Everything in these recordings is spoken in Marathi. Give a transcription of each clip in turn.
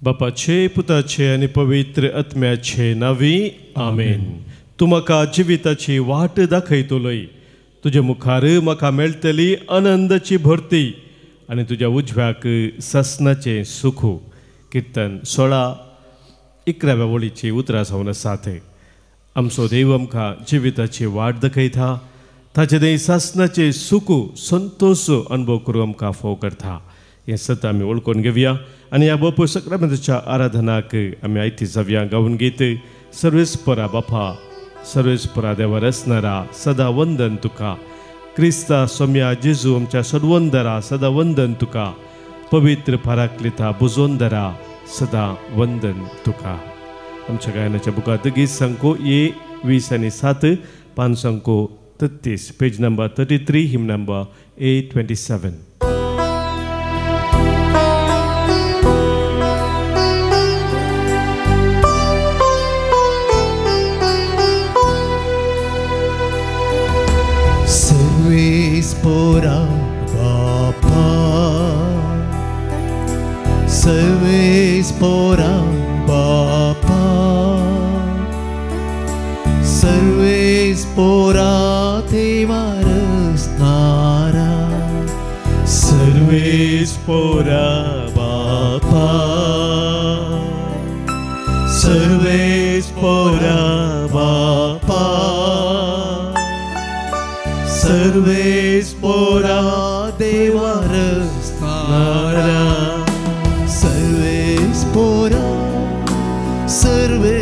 बापाचे पुताचे आनी पवित्र आत्म्याचे नावी आमेन. तूं म्हाका जिविताची वाट दाखयतलोय. तुजे मुखार म्हाका मेळटली आनंदाची भरती आनी तुज्या उजव्याक ससनाचें सुख. कीर्तन 16:11 वळीची उतरां सावन आसात. आमचो देव आमकां जिविताची वाट दाखयता. ताचे देय ससनाचें सुख संतोष अनुभव करूं आमकां फोव करता. हें सत आमी वळखून घेवया आनी ह्या बापू सक्रामेंताच्या आराधनाक आमी आयती जावया. गावन गीत सर्वेस्परा बापा सर्वेस्परा देवार असणारा सदा वंदन तुका. क्रिस्ता सोम्या जेजू आमच्या सडवंदरा सदा वंदन तुका. पवित्र पाराक्लिता बुजोंदरा सदा वंदन तुका. आमच्या गायनाच्या बुकात गीत संको 20 आणि 7 पान संको 33 पेज नंबर 33 हिम number 827. Spora Bapa Serve spora Bapa Serve spora Devarasnara Serve spora Bapa Serve spora Bapa सर्वे स्पोरा देवारस्नारा सर्वे स्पोरा सदा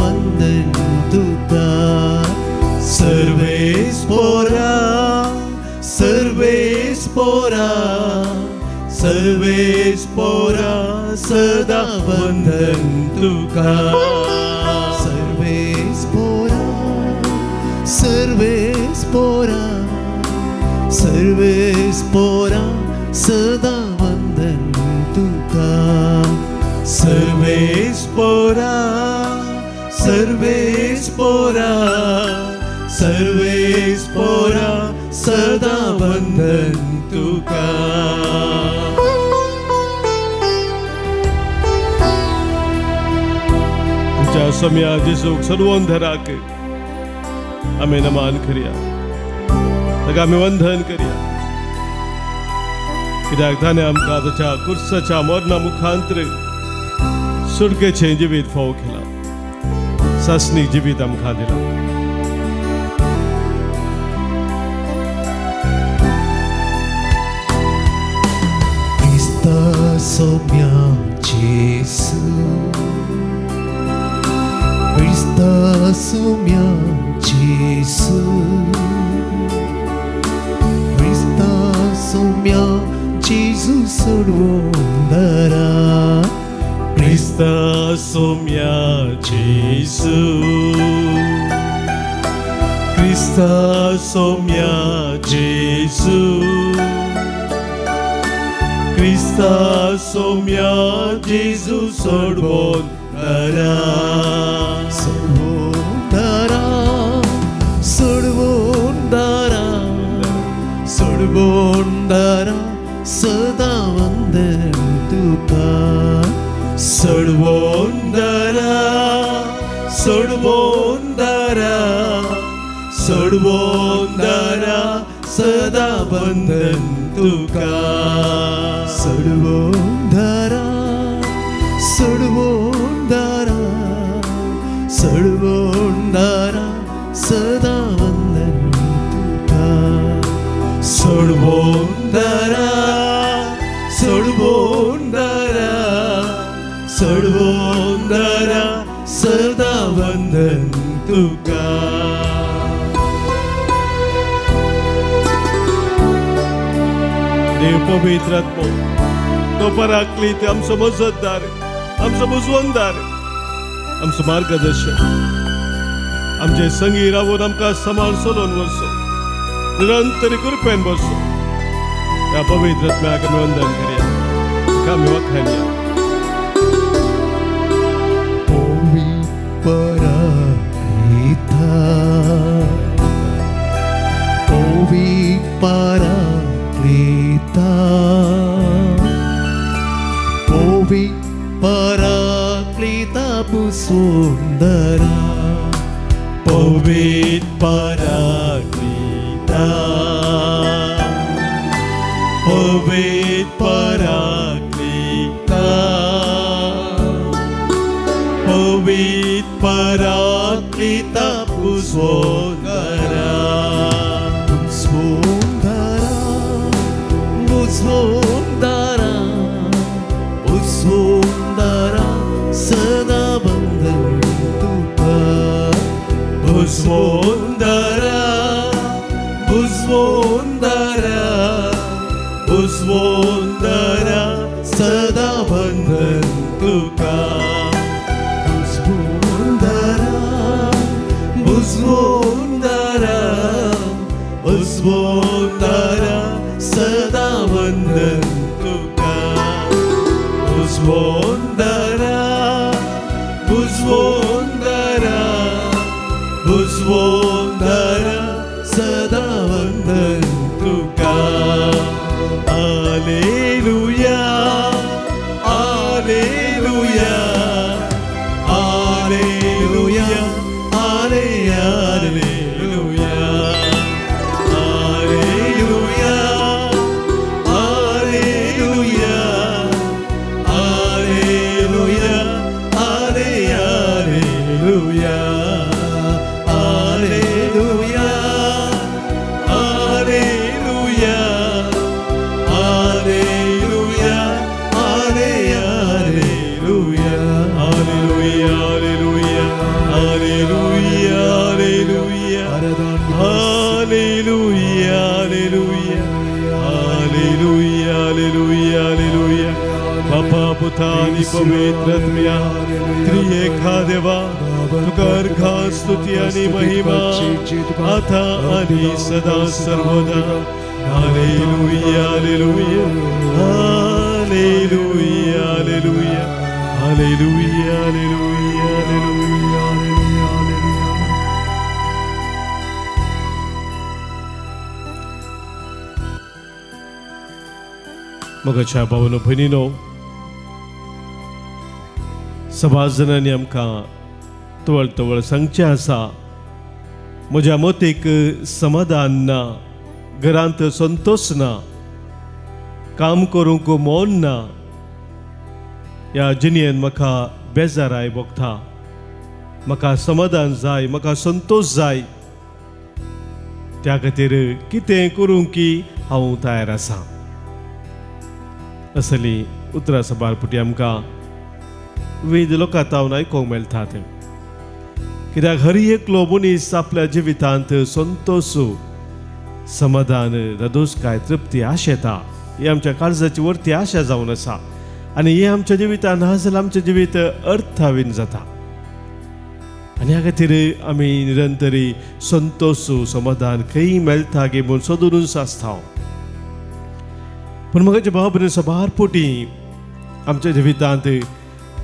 वंदन तुका. सर्वे स्पोरा सदा वंदन तुका. सर्वे स्पोरा सदा वंदन तुका. सर्वे स्पोरा सदा वंदन तुका. तुझ्या सोम्या जेजूक सडवंदराक आमी नमान करया. ताका आमी वंदन करया. कित्याक ताणें आमकां ताच्या कुर्साच्या मरणा मुखांतर सुटकेचें जिवीत फोव केलां. ससनीक जिवीत आमकां दिलां. Krista sombia Jesu Krista sombia Jesu Krista sombia Jesu sodvondara. Krista sombia Jesu Krista sombia Jesu Krista sombia Jesu sodvondara. सडवोंदरा सदा वंदन तुका. सडवोंदरा सदा वंदन तुका. सडवोंदरा सदा वंदन तुका. सडवोंदरा सदा वंदन तुका. देव पवित्र आत्मो तो पराक्लीत आमचो मजतदार आमचो बुजवंदार आमचो मार्गदर्शक आमचे संगी रावून आमकां सांबाळ चलोवन वरचो निरंतर कृपेन बसो. ह्या पवित्र आत्म्याक आमी वंदन करया. आमी वखणया. Pari पवित्र पराक्लिता पवित्र पराक्लिता पुष्पोंदरा पुष्पोंदरा पुष्पोंदरा पुष्पोंदरा सदा बंधन तुका पुष्पोंदरा पुष्पोंदरा पुष्पोंदरा सदा बंधन तुका पुष्पोंदरा पुष्पोंदरा पुष्पोंदरा सदा बंधन तुका पुष्पोंदरा पुष्पोंदरा पुष्पोंदरा सदा बंधन तुका hallelujah hallelujah hallelujah hallelujah hallelujah hallelujah hallelujah hallelujah hallelujah hallelujah hallelujah hallelujah hallelujah hallelujah hallelujah hallelujah hallelujah hallelujah hallelujah बापा पुता आणि पवित्र आत्म्या त्रिएका देवा तुका अर्घा स्तुती आणि महिमा आता आणि सदा सर्वदा hallelujah hallelujah hallelujah hallelujah hallelujah hallelujah hallelujah मोगाच्या भावनो भयणीनो सभाजनांनी आमकां तवळ तवळ सांगचें आसा म्हज्या मतीक समाधान ना घरांत संतोष ना काम करूंक मोन ना ह्या जिणेंत म्हाका बेजाराय भोगता म्हाका समाधान जाय म्हाका संतोष जाय त्या खातीर कितें करूं की हांव तयार आसा असली उतरां सबारपुटी आमकां विविध लोकांतावन आयकोंक मेळटात कित्याक हर एकलो मनीस आपल्या जिवितांत संतोष समाधान रदोसकाय तृप्ती आशेता ही आमच्या काळजाची व्हरती आशा जावन आसा आनी हे आमच्या जिवितांत ना जाल्यार आमचें जिवीत अर्थावीन जाता आनी ह्या खातीर आमी निरंतरी संतोष समाधान खंय मेळटा गे म्हूण सोदूनच आसता पूण म्हाका भाव भयणी सबारपोटी आमच्या जिवितांत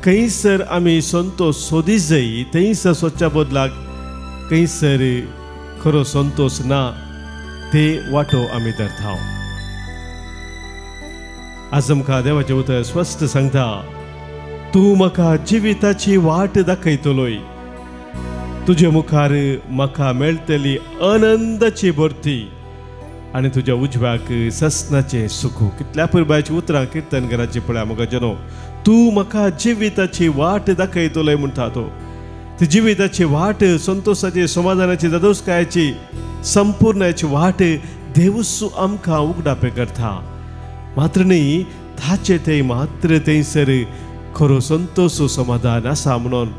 खंयसर आमी संतोष सोदी जाय थंयसर सोदच्या बदलाक खंयसर खरो संतोष ना ते वाटो आमी धरता आज आमकां देवाचें उतर स्पश्ट सांगता तूं म्हाका जिविताची वाट दाखयतलोय तुजे मुखार म्हाका मेळटली आनंदाची भरती आनी तुज्या उजव्याक ससनाचें सुख कितल्या पुरबायची उतरां किर्तनकाराची पळय म्हाका जनो तूं म्हाका जिविताची वाट दाखयतलोय म्हणटा तो ती जिविताची वाट संतोषाची समाधानाची ददोसकायाची संपूर्णाची वाट देवूच आमकां उगडापे करता मात्र न्ही ताचे ते मात्र थंयसर खरो संतोष समाधान आसा म्हणून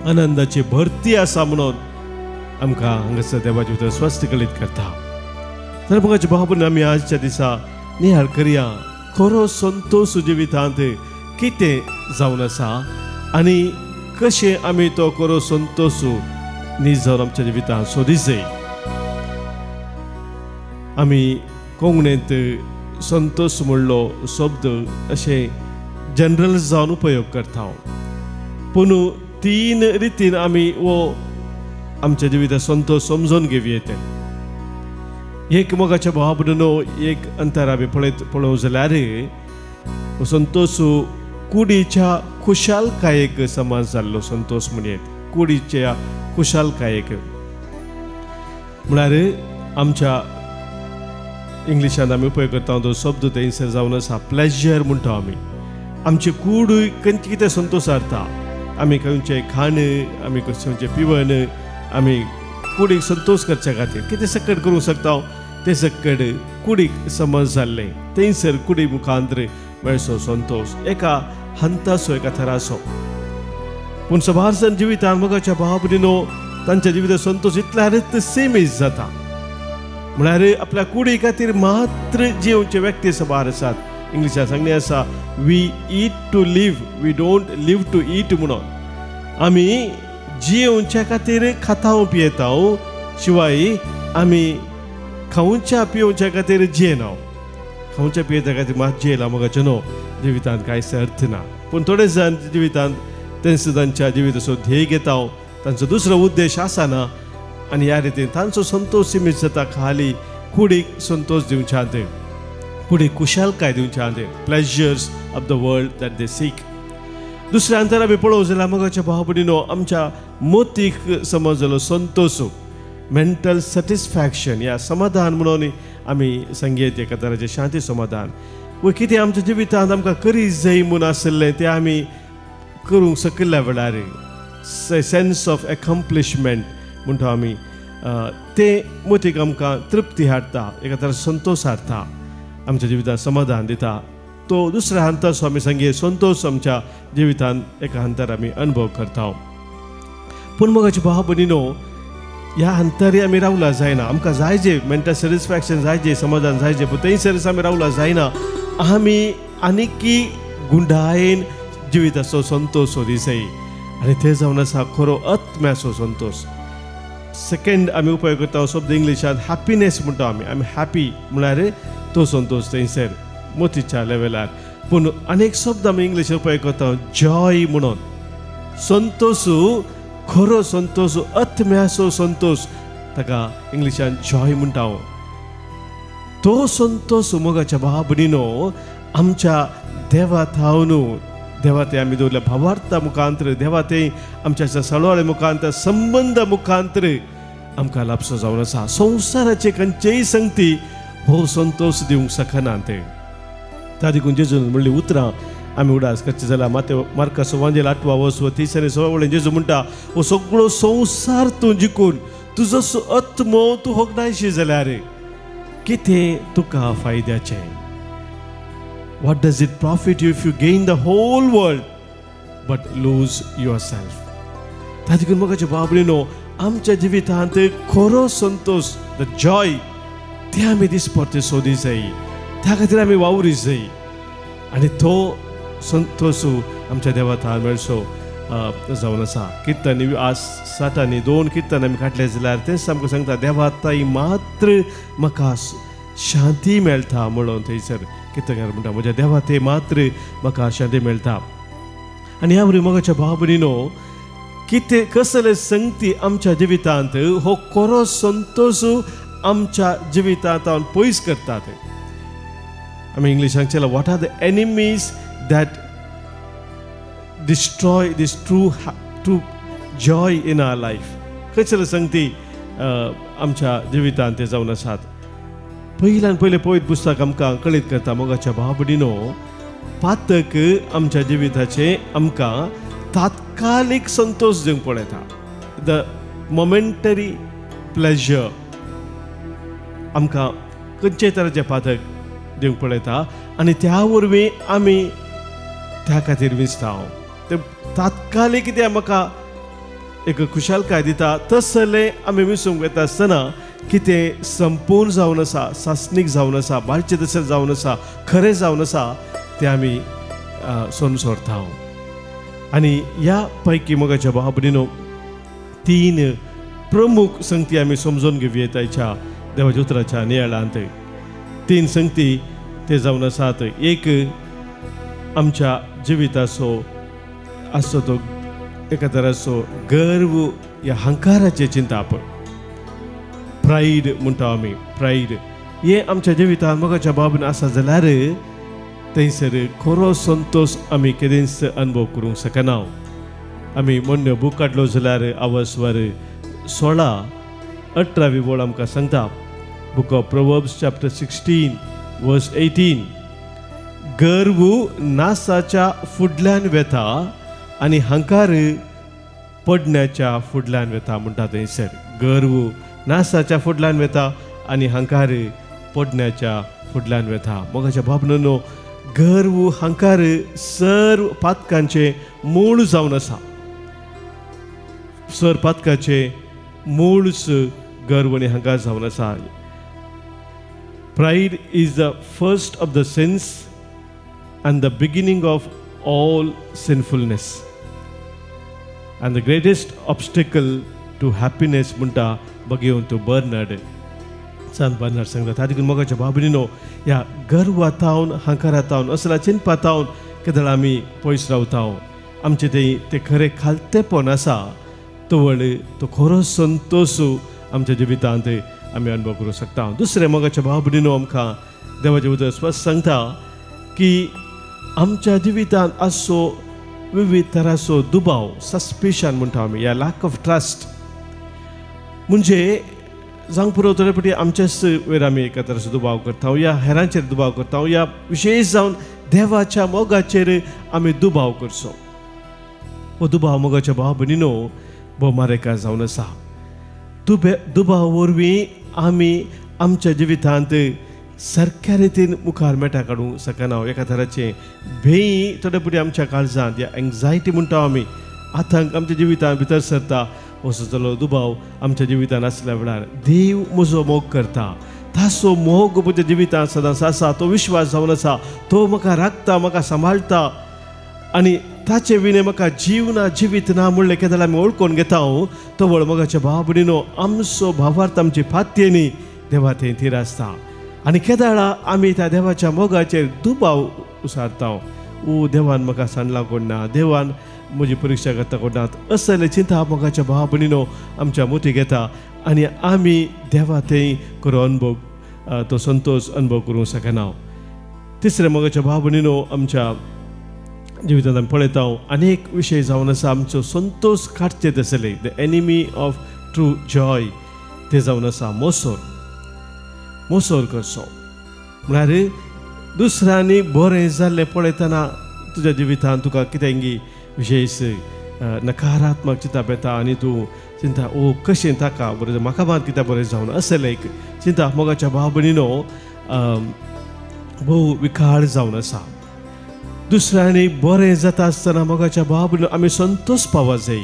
आनंदाची भरती आसा म्हणून आमकां हांगासर देवाचे उतर स्पश्ट कळीत करता तर म्हाका भाव आमी आजच्या दिसा नियाळ करया खरो संतोष जिवितांत कितें जावन आसा आनी कशें आमी तो खरो संतोष न्ही जावन आमच्या जिवितांत सोदी जाय आमी कोंकणींत संतोष म्हणलो शब्द अशें जनरल जावन उपयोग करता पूण तीन रितीन आमी वो आमच्या जिवितांत संतोष समजून घेवया येते एक मोगाच्या भावा भयणीनो एक अंतर आमी पळोवं जाल्यार संतोष कुडीच्या खुशालकायेक समान जाल्लो संतोष म्हणयेत कुडीच्या खुशालकायेक म्हळ्यार आमच्या इंग्लिशान आमी उपेग करता तो शब्द थंयसर जावन आसा प्लेजर म्हणटा आमी. आमचे कूडूय खंयचे कितें संतोश हाडटा. आमी खंयचें खाण, आमी खंयचें पिवण, आमी कुडीक संतोश करच्या खातीर कितें सकट करूंक शकता ते सकट कुडीक समज जाल्लें थंयसर कुडी मुखांतर मेळचो संतोश एका हंतासो एका थरासो. पूण सबारसन जिवितान मोगाच्या भावा भयणीनो तांच्या जिवितांत संतोष इतल्यारच सीमीत जाता. म्हळ्यार आपल्या कुडी खातीर मात्र जिवचे व्यक्ती सबार आसात. इंग्लिशान सांगलें आसा we eat to live, we don't live to eat म्हणून. आमी जिवच्या खातीर खाता पियेता, शिवाय आमी खावच्या पिवच्या खातीर जियेना. खावच्या पियेच्या खातीर मात जियेला मोगाचें न्हू, जिवितांत कांयच अर्थ ना. पूण थोडे जाण जिवितांत तेंच तांच्या जिविताचो ध्येय घेता, तांचो दुसरो उद्देश आसना आनी ह्या रितीन तांचो संतोष सीमीत जाता खाली कुडीक संतोष दिवच्यात, कुडीक कुशालकाय दिवच्यात, pleasures of the world that they seek. दुसऱ्या अंतर आमी पळोवंक जाल्यार मोगाच्या भावा भयणीनो आमच्या मोतीक समज जालो संतोष, मेंटल सॅटिस्फॅक्शन या समाधान म्हणून आमी संगीत एका तराचें शांती समाधान व कितें आमच्या जिवितांत आमकां करी जाय म्हूण आसलें तें आमी करूंक शकल्या वेळार सेन्स ऑफ एकम्प्लिशमेंट म्हणटा आमी तें मोतीक आमकां तृप्ती हाडटा, एका तराचो संतोष हाडटा, आमच्या जिवितांत समाधान दिता. तो दुसऱ्या हंताचो आमी संगीत संतोष आमच्या जिवितांत एका हंतार आमी अनुभव करता. पूण मोगाची भावा भयणीनो ह्या हंतारी आमी रावला जायना. आमकां जाय जे मेंटल सॅटिस्फॅक्शन जाय जे समाधान जाय जे, पूण थंयसरच आमी रावला जायना. आमी आनिकी गुंडायेन जिविताचो संतोष सोदी जाय आनी ते जावन आसा खरो आत्म्याचो संतोष. सेकंड आमी उपाय करता शब्द इंग्लिशांत हॅपिनेस म्हणटा आमी. आमी हॅपी म्हळ्यार तो संतोष थंयसर मोतीच्या लेवलार. पूण अनेक शब्द आमी इंग्लिश उपाय करता जॉय म्हणून. संतोष खरो संतोष, आत्म्याचो संतोष, ताका इंग्लिशान जॉय म्हणटा. तो संतोष मोगाच्या भावा भयणीनो आमच्या देवा थावन, देवा ते आमी दवरल्या भावार्था मुखांतर, देवा ते आमच्या सळवळे मुखांतर, संबंध मुखांतर आमकां लाभसो जावन आसा. संवसाराचे खंयचेय संगती हो संतोष दिवंक शकनात. त्या देखून जेजून म्हणली उतरां आमी उडास करचे जाल्यार मार्काचो वांजेल 8वा वर्स 30 आनी 16 वळेन जेजू म्हणटा हो सगळो संवसार तूं जिखून तुजो आत्मो तूं होगडायशी जाल्यार कितें तुका फायद्याचें. What does it profit you if you gain the whole world but lose yourself? त्या देखून मोगाच्या भावा भयणीनो आमच्या जिवितांत खरो संतोष, द जॉय, ते आमी दिसपरते सोदी जाय, त्या खातीर आमी वावरी जाय आनी तो संतोष आमच्या देवा थंय मेळचो जावन आसा. किर्तन आज 7 आनी 2 किर्तन आमी काडले जाल्यार तेंच आमकां सांगता देवा थंय मात्र म्हाका शांती मेळटा म्हणून. थंयसर किर्तनकार म्हणटा म्हज्या देवा ते मात्र म्हाका शांती मेळटा. आनी ह्या वरी मोगाच्या भावा भयणीनो कितें कसले संगती आमच्या जिवितांत हो खरो संतोष आमच्या जिवितांत पयस करतात. आमी इंग्लिशान सांगलें what are the enemies that destroy these true joy in our life. कसले संगती आमच्या जिवितांत ते जावन आसात. पयल्यान पयलें पवित्र पुस्तक आमकां कळीत करता मोगाच्या भावा भयणीनो पातक आमच्या जिविताचे आमकां तात्कालीक संतोष दिवंक पळयता. द मोमेंटरी प्लेजर आमकां खंयचे तरेचें पातक दिवंक पळयता आनी त्या वरवीं आमी त्या खातीर विंचता. ते तात्कालीक कितें म्हाका एक खुशालकाय दिता तसलें आमी विंचूंक येता आसतना कितें संपूर्ण जावन आसा, सासणीक जावन आसा, बाळचें तशें जावन आसा, खरें जावन आसा तें आमी सोन सोरता. आनी ह्या पैकी मोगाच्या भावा भयणीनो 3 प्रमुख संगती आमी समजून घेवया येताच्या देवाच्या उतराच्या नियाळांत. 3 संगती ते जावन आसात. एक आमच्या जिविताचो आसतो तो एका तराचो गर्व या हंकाराचे चिंताप, प्राईड म्हणटा आमी. प्राईड हे आमच्या जिवितांत मोगाच्या भावा आसा जाल्यार थंयसर खरो संतोष आमी केदेंच अनुभव करूंक शकना. आमी मोन्य बूक काडलो जाल्यार आवसवर 16-18 वळ आमकां सांगता Book of Proverbs chapter 16 verse 18. गर्व नासाच्या फुडल्यान वेता आणि हंकार पडण्याच्या फुडल्यान वेता म्हणटा थंयसर. गर्व नासाच्या फुडल्यान वेता आणि हंकार पडण्याच्या फुडल्यान वेता. मोगाच्या बाबनो गर्व हंकार सर्व पातकांचे मूळ जावन आसा. सर्व पातकाचे मूळच गर्व आणि हंकार जावन आसा. Pride is the first of the sins and the beginning of all sinfulness. And the greatest obstacle to happiness म्हणटा बघेवन तो बर्नार्ड सांत बर्नार्ड सांगता. तातूंत मोगाच्या बाबडीनो ह्या गर्वातावन हंकारातावन असला चिंतपातावन केदळ आमी पयस रावता. आमचे ते खरें खालतेपण आसा तवळ तो खरो संतोष आमच्या जिवितांत आमी अनुभव करूं शकता. दुसरें मोगाच्या बाबडीनो आमकां देवाचें उतर स्पश्ट सांगता की आमच्या जिवितांत असो विविध तरांचो दुबाव सस्पिशन म्हणटा आमी या लॅक ऑफ ट्रस्ट म्हणजे जावंक पुरो थोडे फावटी आमच्याच वयर आमी एका तरांचो दुबाव करता या हेरांचेर दुबाव करता या विशेश जावन देवाच्या मोगाचेर आमी दुबाव करचो. हो दुबाव मोगाच्या भाव भयणीनो भोव मारेकार जावन आसा. दुबाव वरवीं आमी आमच्या जिवितांत सारक्या रितीन मुखार मेटा काडूंक शकना. एका तराचें भेय थोडे फावटी आमच्या काळजांत या एंग्जायटी म्हणटा आमी आतंक आमच्या जिवितांत भितर सरता. असो जालो दुबाव आमच्या जिवितांत आसल्या वेळार देव म्हजो मोग करता. ताचो मोग म्हज्या जिवितांत सदांच आसा. तो विश्वास जावन आसा. तो म्हाका राखता, म्हाका सांबाळटा आनी ताचे विणे म्हाका जीव ना जिवीत ना म्हणलें केदां आमी ओळखून घेता. तो वळ मोगाच्या भाव भयणीनो आमचो भावार्थ आमची फात्येनी देवा थंय थीर आसता आनी केदाळा आमी त्या देवाच्या मोगाचेर दुबाव उसारता. देवान म्हाका सांडला कोण ना, देवान म्हजी परिक्षा करता कोण ना, असले चिंता मोगाच्या भाव भयणीनो आमच्या मोठी घेता आनी आमी देवा थंय खरो अनुभव तो संतोष अनुभव करूंक शकना. तिसरे मोगाच्या भाव भयणीनो आमच्या जिवितांत आमी पळयता अनेक विशय जावन आसा. आमचो संतोष काडचे आसले the enemy of true Joy ते जावन आसा मोसोर करचो. म्हळ्यार दुसऱ्यांनी बरें जाल्लें पळयतना तुज्या जिवितांत तुका कितेंय विशेश नकारात्मक चिंता येता आनी तूं चिंता कशें ताका बरें म्हाका मात कित्याक बरें जावन असलें चिंता मोगाच्या भाव भयणीनो भोव विखाळ जावन आसा. दुसऱ्यांनी बरें जाता आसतना मोगाच्या भाव भयणीनो आमी संतोष पावूंक जाय.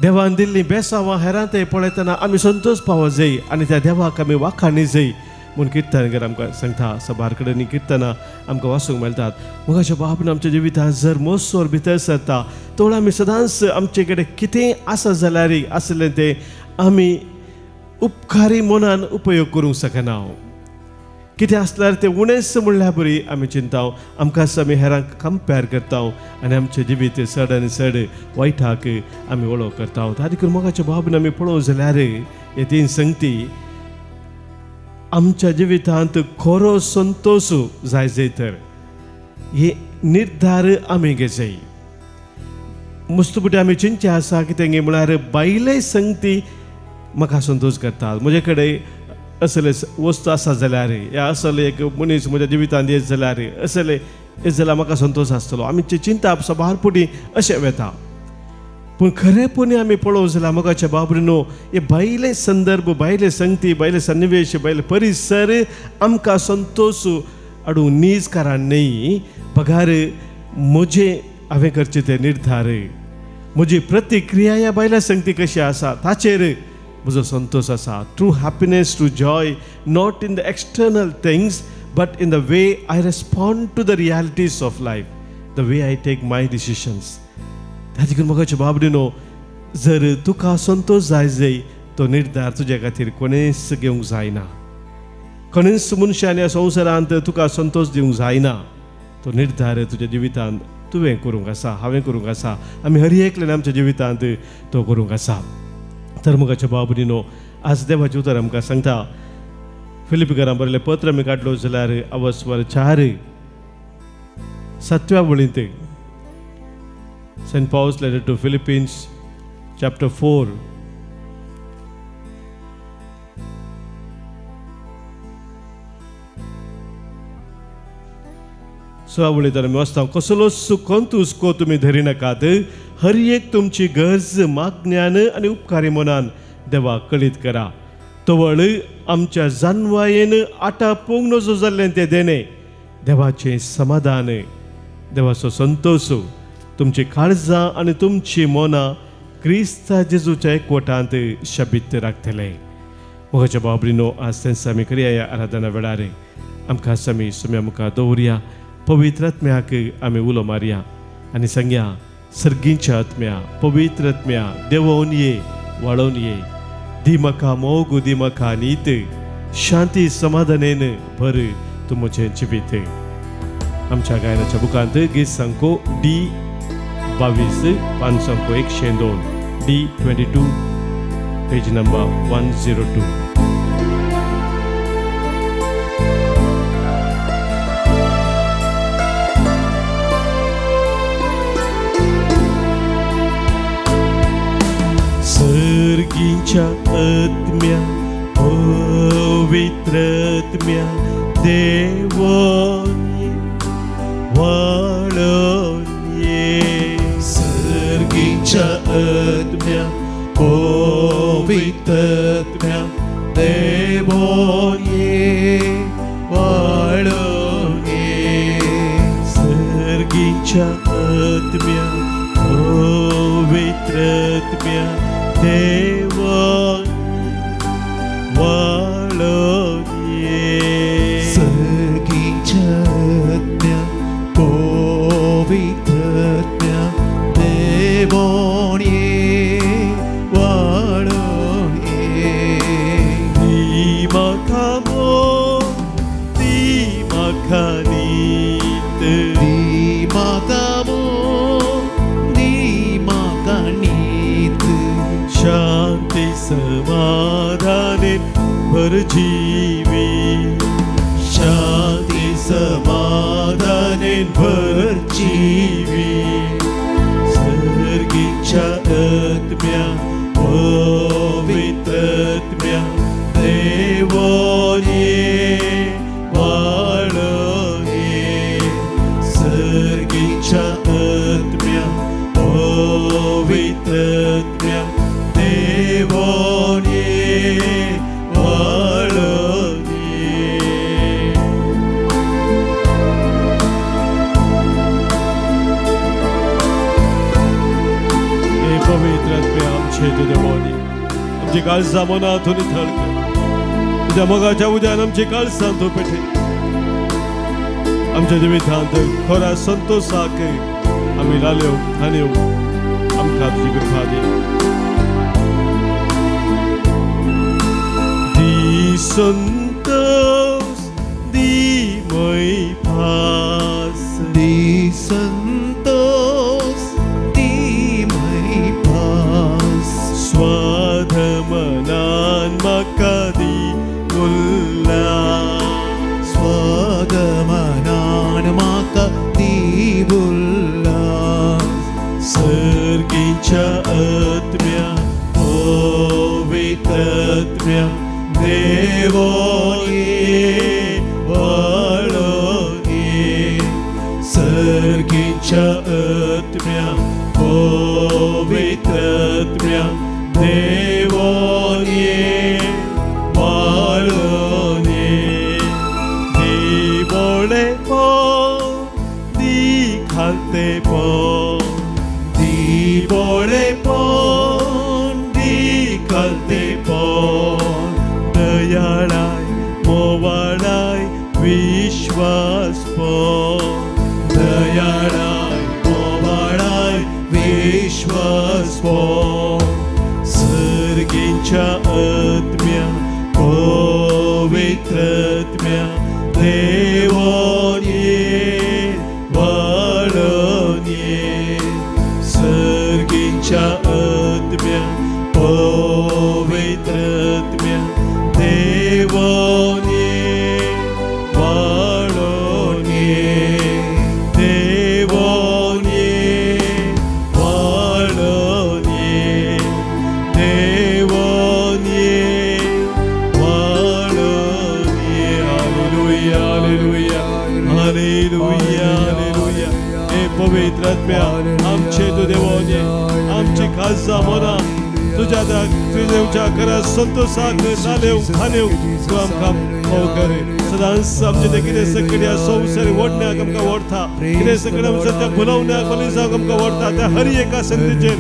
देवान दिल्लीं बेसांवां हेरां ते पळयतना आमी संतोष पावूंक जाय आनी त्या देवाक आमी वाखाणी जाय म्हूण किर्तनकार आमकां सांगता. सभार कडेन किर्तनां आमकां वाचूंक मेळटात. मोगाच्या भाव भयणीनो आमच्या जिवितांत जर मोसोर भितर सरता तो आमी सदांच आमचे कडेन कितें आसा जाल्यार आसलें तें आमी उपकारी मनान उपयोग करूंक शकना. कितें आसल्यार तें उणेंच म्हणल्यार बरी आमी चिंता. आमकां आमी हेरांक कंपेर करता आनी आमचें जिवीत चड आनी चड वायटाक आमी वळो करता. तारी करून मोगाच्या भाव भयणीनो आमी पळोवंक जाल्यार हे तीन संगती आमच्या जिवितांत खरो संतोष जाय जाय तर हे निर्धार आमी घेवचे. मुस्तपुटी आमी चिंतचे आसा कितें म्हळ्यार बायले संगती म्हाका संतोष करतात. म्हजे कडेन असले वस्तू आसा जाल्यार या असले एक मनीस म्हज्या जिवितांत येत जाल्यार असले येत जाल्यार म्हाका संतोष आसतलो. आमची चिंता सभारपुटी अशें वेता. पूण खरेपणी आमी पळोवंक जाल्यार मोगाच्या भाव भयणीनो हे भायले संदर्भ भायले संगती भायले सन्निवेश भायले परिसर आमकां संतोष हाडूंक नीज कारण न्ही. पगार म्हजे हांवें करचे ते निर्धार म्हजी प्रतिक्रिया ह्या भायल्या संगती कशी आसा ताचेर म्हजो संतोष आसा. True happiness true joy not in the external things but in the way I respond to the realities of life, the way I take my decisions. ताजे करून मोगाच्या भाव भयणीनो जर तुका संतोष जाय जाय तो निर्धार तुज्या खातीर कोणेंच घेवंक जायना. कोणेंच मनशान ह्या संवसारांत तुका संतोष दिवंक जायना. तो निर्धार तुज्या जिवितांत तुवें करूंक आसा, हांवें करूंक आसा, आमी हर एकल्यान आमच्या जिवितांत तो करूंक आसा. तर मोगाच्या भाव भयणीनो आज देवाचें उतर आमकां सांगता. फिलिपिकारां बरयलें पत्र आमी काडलो जाल्यार अवस्वर 4 7व्या वळींत St. Paul's letter to Philippians chapter 4 सुवावळीतर आमी वचता कसलो सुखंत हुस्को तुमी धरिनाकात हर एक तुमची गरज मागण्यान आनी उपकारी मनान देवा कळीत करा तवळ आमच्या जानवायेन आटापूंक नजो जाल्लें तें देणे देवाचें समाधान देवाचो संतोष तुमची काळजां आनी तुमची मनां क्रिस्ता जेजूच्या एकवटांत शाबीत राखतले मोगाच्या बाबरीनो आज तेंस आमी करया ह्या आराधना वेळार आमकां समी सुम्या मुखार दवरया पवित्र आत्म्याक आमी उलो मारया आनी सांगया सर्गींच्या आत्म्या पवित्र आत्म्या देवोन ये वाळोवन ये दी म्हाका मोग दी म्हाका नीत शांती समाधानेन भर तूं म्हजें जिवीत आमच्या गायनाच्या बुकांत गीत संको D22 पान संको 102 D22 पेज नंबर 102 सर्गींच्या आत्म्या पवित्र आत्म्या देवोन ये वाळोवन ये सर्गींच्या आत्म्या पवित्र आत्म्या देवोन ये वाळोवन ये सर्गींच्या आत्म्या पवित्र आत्म्या देवोन वाळोवन ये सर्गींच्या आत्म्या पवित्र आत्म्या देवोन ये वाळोवन ये दी म्हाका मोग दी म्हाका नीत दी म्हाका मोग दी म्हाका नीत शांती समाधाने भर जीवी शांती समाधाने भर जीवी सर्गींच्या आत्म्या पवित्र आत्म्या देवोन ये वाळोवन ये सर्गींच्या आत्म्या पवित्र आत्म्या देवोन ये वाळोवन ये हे पवित्र आत्म्या आमचे तुझ्या देवानी आमची काळजां मनांतून नितळ कर तुझ्या मोगाच्या उद्यान आमची काळजां तूं पेटय आमच्या जिवितांत खऱ्या संतोषाक आमी लाल्यो थान्यो आमकां तुजी कृपा दी संतोष दी मैफास दी संतोष दी मैफास स्वाध मनान म्हाका दी उल्लास स्वागमनान म्हाका दी उल्लास सर्गींच्या आत्म्या पवित्र आत्म्या देवोन ये वाळोवन ये सर्गींच्या आत्म्या पवित्र आत्म्या देवोन ये वाळोवन ये दिवळेपण दी खालतेपण दिवळेपण दी खालतेपण दयाळाय मोवाळाय विश्वासपण दयाळाय मोवाळाय विश्वासपण सर्गींच्या आत्म्या पवित्र आत्म्या देवोन ये वाळोवन ये सर्गींच्या आत्म्या पवित्र आत्म्या देवोन ये वाळोवन ये देवोन ये वाळोवन ये देवोन ये वाळोवन ये हालेलुया हालेलुया पवित्र आत्म्या आमचे तू देवाने आमची खासा मोना तुझ्या करा संतोषाक नालेव खानेव तू आमकां फोव करे सदांच आमचे ते कितें सगळ्या संवसारी ओडण्याक आमकां ओडता कितें सगळ्या सद्या भुलवण्याक मनीसाक आमकां ओडता त्या हर एका संदेचेर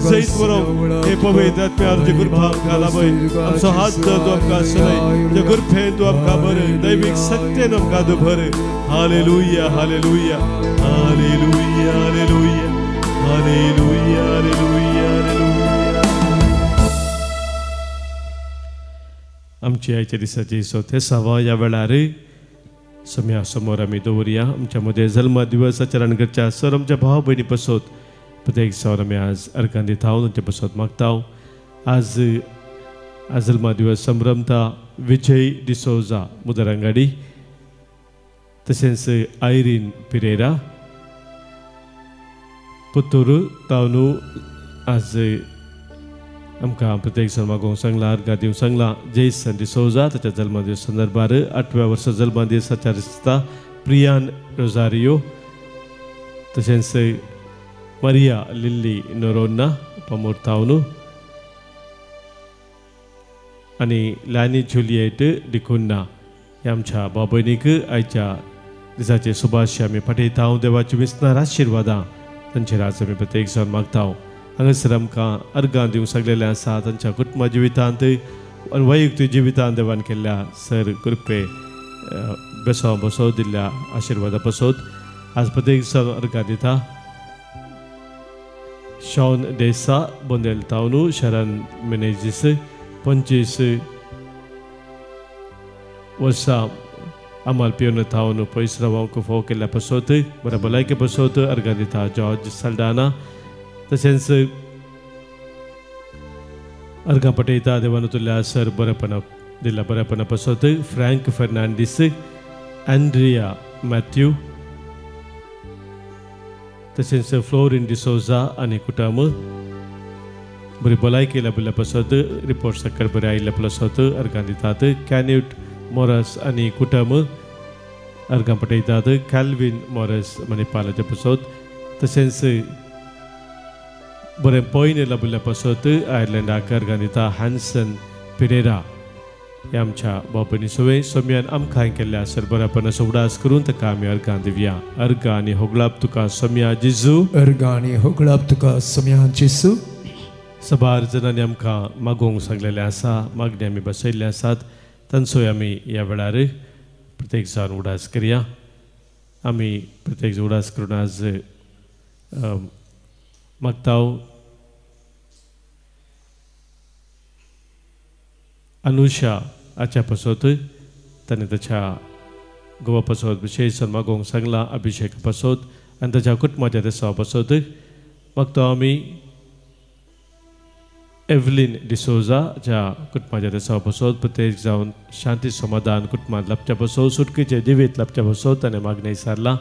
जैत बरोवंक हे पवित्र आत्म्या तुजी कृपा आमकां लाभय आमचो हात तू आमकां आसलय तुज्या कृपेन तू आमकां भर दैवीक सत्तेन आमकां तू भर hallelujah hallelujah hallelujah hallelujah hallelujah hallelujah hallelujah आमची आयच्या दिसाची 34वा ह्या वेळार सम्या समोर आमी दवरया आमच्या मध्ये जल्म दिवस आचरण करच्या सर आमच्या भाव भयणी पसत प्रत्येक सर आमी आज अर्घां दिता तांचे पसत मागता आज जल्मा दिवस संभ्रमता विजय डिसोजा मुदरंगाडी तशेंच आयरीन पिरेरा पुत्तूर तावनू आज आमकां प्रत्येक सण मागोवंक सांगला अर्घां दिवंक सांगला जेसन डिसोजा ताच्या जल्मा दिवस संदर्भार 8व्या वर्सा जल्मा दिसाच्या दिसता प्रियान रोजारियो तशेंच मारिया लिल्ली नोरोन्ना पमोर तावनू आनी लॅनी जुलिएट डिकुन्ना ह्या आमच्या भाव भयणीक आयच्या दिसाचे शुभाशय आमी पाठयता देवाची विस्तार आशिर्वादां तांचेर आज आमी प्रत्येक सण मागता हांगासर आमकां अर्घां दिवंक सांगलेलें आसा तांच्या कुटुंबा जिवितांत आनी वैयक्तीक जिवितांत देवान केल्ल्या सर कृपे बसो दिल्ल्या आशिर्वादा पसत आज प्रत्येक सण अर्घां दिता शॉन देसा बोंदेल तावनू शरण मेनेजीस 25 वर्सां आमाल पिवन तावनू पयस रावंक फोव केल्ल्या पसत बऱ्या भलायके पसत अर्घां दिता जॉर्ज साल्डाना तशेंच अर्घां पठयता देवान तुल्या सर बरेपणाक दिल्या बरेपणा पसत फ्रँक फर्नांडीस एंड्रिया मॅथ्यू तशेंच फ्लोरिन डिसोजा आनी कुटुंब बरी भलायकी लाभिल्ल्या पसत रिपोर्ट सकयल बरे आयिल्ल्या पसत अर्घां दितात कॅन्यूट मॉरस आनी कुटुंब अर्घां पठयतात कॅल्विन मॉरस मणिपालाच्या पसत तशेंच बरें पयने लाभिल्ल्या पसत आयर्लंडाक अर्घां दिता हॅन्सन पिरेरा हे आमच्या भाव भयणी सगळे सोम्यान आमकां केल्ल्या सरबरापणाचो उडास करून ताका आमी अर्घां दिवया अर्घां आनी होगलाप तुका सोम्या जेजू अर्घां आनी होगलाप तुका सोम्या जेजू सबार जणांनी आमकां मागोवंक सांगलेलें आसा मागणी आमी बसयल्ले आसात तांचोय आमी ह्या वेळार प्रत्येक जाण उडास करया आमी प्रत्येक उडास करून आज मागता अनुषा आच्या पसत ताणें ताच्या घोवा पसत विशेष मागोवंक सांगला अभिषेक पसत आनी ताच्या कुटुंबाच्या देसा पसत मागता आमी एव्हलिन डिसोजा ज्या कुटुंबाच्या देसा पसत प्रत्येक जावन शांती समाधान कुटुंबांत लाभच्या पसत सुटकेचे जिवीत लाभच्या पसत ताणें मागणी विचारला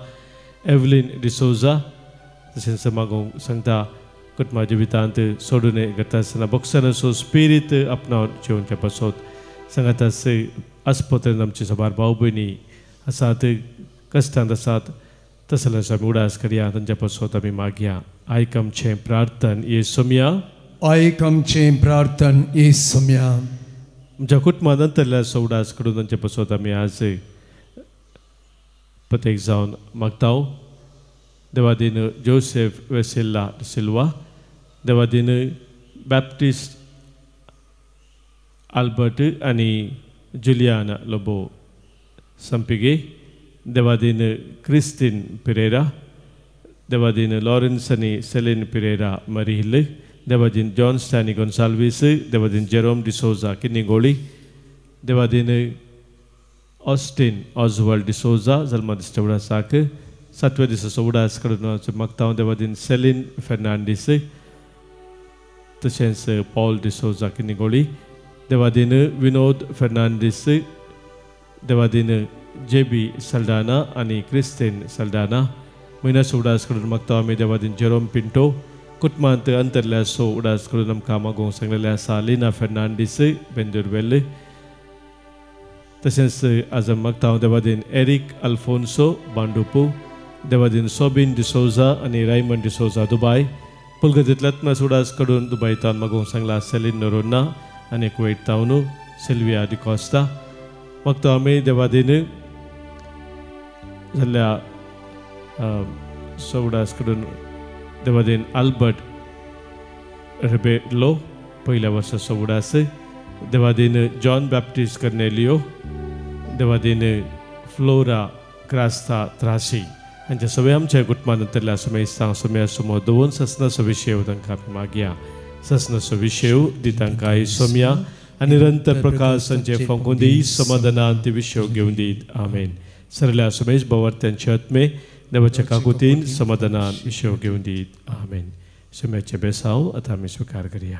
एव्हलिन डिसोजा तशेंच मागोवंक सांगता कुटुंबा जिवितांत सोडून करता आसतना बॉक्सान असो स्पिरीट आपणावन जेवच्या पसत सांगात आस्पत्रेंत आमचे सबार भाव भयणी आसात कश्टांत आसात तसलेच आमी उडास करया तांच्या पसत आमी मागया आयक आमचें प्रार्थन येसुम्या आयक आमचें प्रार्थन येसुम्या आमच्या कुटुंबांत अंतरल्या उडास करून तांचे पसत आमी आज प्रत्येक जावन मागता देवादीन जोसेफ वेसेल्ला सिल्वा देवादीन बॅप्टिस्ट आल्बर्ट आनी जुलियाना लोबो संपिगे देवादीन क्रिस्टीन पिरेरा देवादीन लॉरेन्स आनी सेलिन पिरेरा मरिहिल देवादीन जॉन स्टॅनी गोन्साल्वीस देवादीन जेरोम डिसोजा किन्निगोळी देवादीन ऑस्टीन ऑजवर्ल्ड डिसोजा जल्मा दिसच्या उडासाक 7व्या दिसाचो उडास करून मागता देवादीन सेलिन फेर्नांडीस तशेंच पॉल डिसोजा किन्निगोळी देवादीन विनोद फेर्नांडीस देवादीन जेबी सल्डाना आनी क्रिस्टीन सल्डाना म्हयन्याचो उडास करून मागता आमी देवादीन जेरोम पिंटो कुटुंबांत अंतरल्या सो उडास करून आमकां मागोवंक सांगलेलें आसा लिना फेर्नांडीस बेंदुरवेल तशेंच आज मागता देवादीन एरिक अल्फोन्सो बांडुपू देवादीन सोबिन डिसोजा आणि रायमंड डिसोजा दुबय पुलगतींतल्यात सुडास कडून दुबय तावन मागोवंक सांगला सेलीन नोरोना आनी कुवेट तावन सिल्विया डिकॉस्टा मागता आमी देवादीन जाल्ल्या सोडास कडून देवादीन आल्बर्ट रेबेलो पहिल्या वर्सा सोडास देवादीन जॉन बॅप्टिस्ट कर्नेलियो देवादीन फ्लोरा क्रास्ता त्रासी हांच्या सगळे आमच्या कुटुंबांतल्या सुमेस्तां सुम्या समोर दोन ससनाचो विशय तांकां आमी मागया ससनाचो विशय दी तांकां आई सोम्या आनी निरंतर प्रकाश संजय फांकून दी समाधानान ती विशय घेवन दीत आमेन सरल्या सुमेश बवर त्यांचे आत्मे देवाच्या काकुतीन समाधानान विशय घेवन दीत आमेन सुम्याचे बेसांव आतां आमी स्वीकार करया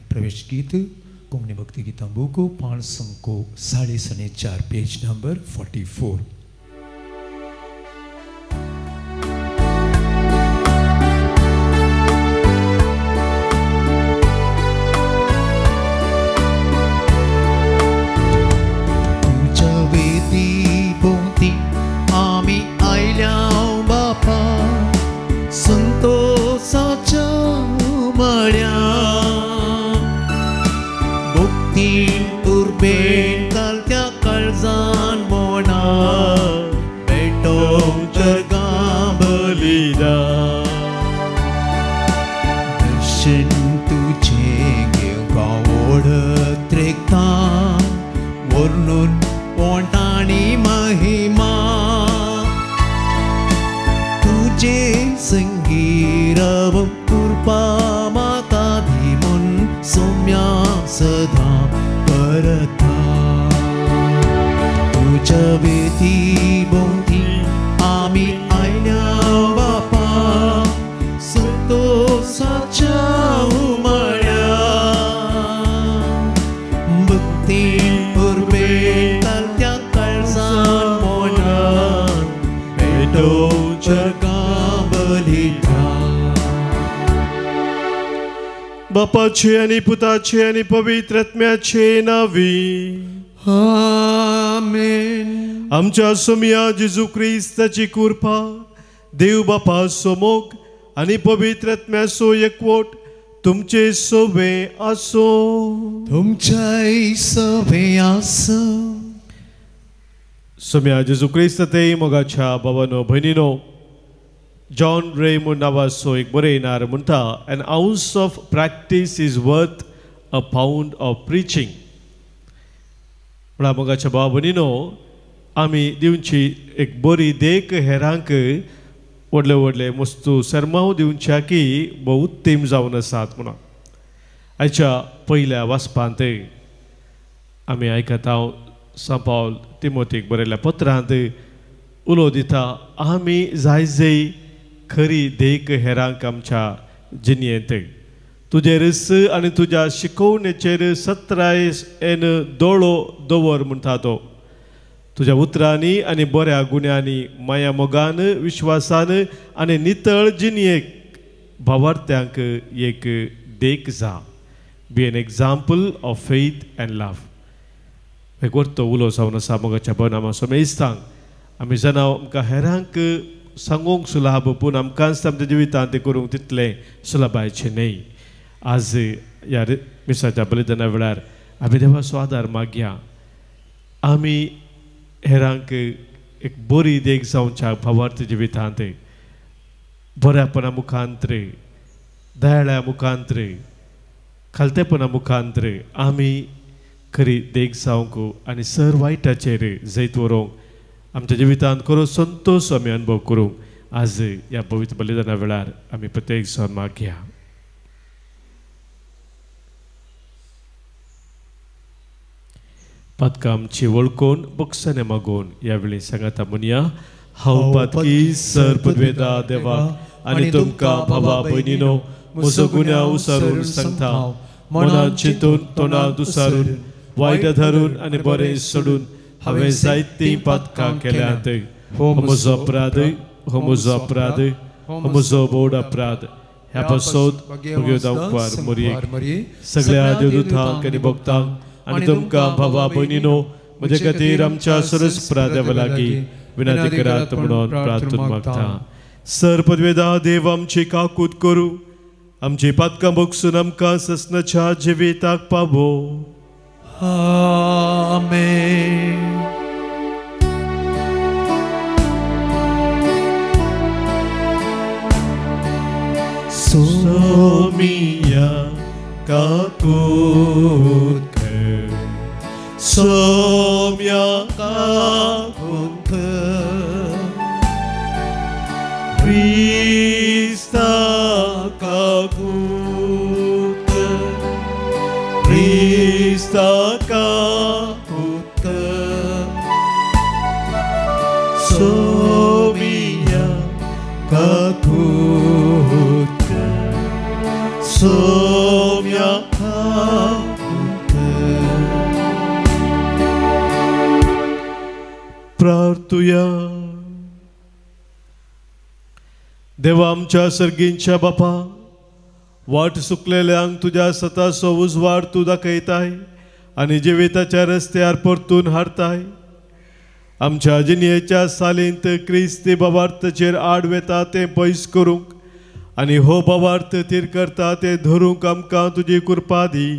प्रवेश गीत कोंकणी भक्ती गीतां बुक 504 पेज नंबर 44 बापाचे आणि पुताचे आणि पवित्र आत्म्याचे नावी आमेन आमच्या सोम्या जेजू ख्रिस्ताची कृपा देव बापा सोमोग आणि पवित्र आत्म्याचो एकवट तुमचे सोबे आसो तुमचे सोबे आसो सोम्या जेजू ख्रिस्त ते मोगाच्या भावानो भयणीनो जॉन रेमंड नावाचो एक बरयणार म्हणटा an ounce of practice is worth a pound of preaching म्हणल्यार मोगाच्या भाव भयणीनो आमी दिवची एक बरी देख हेरांक व्हडले व्हडले मस्तू सरमाव दिवच्या की भोव उत्तम जावन आसात म्हणून आयच्या पयल्या वाचपांत आमी आयकता हांव सा पावल तिमोथीक बरयल्ल्या पत्रांत उलो दिता आमी जाय जाय खरी देख हेरांक आमच्या जिणयेंत तुजेरस आनी तुज्या शिकवणेचेर सत्रायेन दोळो दवर म्हणटा तो तुज्या उतरांनी आनी बऱ्या गुण्यांनी माया मोगान विश्वासान आनी नितळ जिणयेक भावार्थ्यांक एक देख जा be an example of faith and love एक वर्तो उलो जावन आसा मोगाच्या बनामा सोमेस्तांक आमी जाणा आमकां हेरांक सांगूंक सुलभ पूण आमकांच आमच्या जिवितांत तें करूंक तितलें सुलभाचें न्ही आज ह्या मिसाच्या बलिदाना वेळार आमी देवाचो आदार मागया आमी हेरांक एक बरी देख जावच्या भावार्थ जिवितांत बऱ्यापणा मुखांतर दयाळ्या मुखांतर खालतेपणा मुखांतर आमी खरी देख जावंक आनी सर वायटाचेर जैत व्हरूंक आमच्या जिवितांत खरो संतोष आमी अनुभव करूंक आज ह्या पवित्र बलिदाना वेळार आमी प्रत्येक सण मागया. पातकां आमची वळखून बक्षाने मागून ह्या वेळी सांगाता म्हणया. हांव पातकी सर्पद्वेदा देवाक आनी तुमकां भावा भयणीनो म्हजो गुन्यांव उसारून सांगता. मनांत चिंतून तोंडांत उसारून वायट धरून आनी बरें सोडून हांवें जायतीं पातकां केल्यांत. हो म्हजो अपराध, हो म्हजो अपराध, हो म्हजो बोड अपराध. ह्या पासत भगवंतांक मोरयेक सगळ्या देवदूतांक आनी भक्तांक आनी तुमकां भावा भयणीनो म्हजे खातीर आमच्या सरस्वता देवा लागीं विनंती करात म्हणून प्रार्थून मागता. सर्पद्वेदा देव आमची काकूत करूं, आमची पातकां बगसून आमकां ससनाच्या जिविताक पावो. आमेन. सोमिया काकूत कर, सोम्या काकूत कर, Krista काकूत कर, Krista काकूत कर, सोमिया काकूत कर, सोम्या काकूत कर. प्रार्थुया. देवा आमच्या सर्गींच्या बापा, वाट सुकलेल्यांक तुझ्या सताचो उजवाड तूं दाखयताय आनी जिविताच्या रस्त्यार परतून हाडताय. आमच्या जिणेच्या सालींत क्रिस्ती बाबार्थचेर आड वेता तें पयस करूंक आनी हो बाबार्थ तीर करता तें धरूंक आमकां तुजी कृपा दी.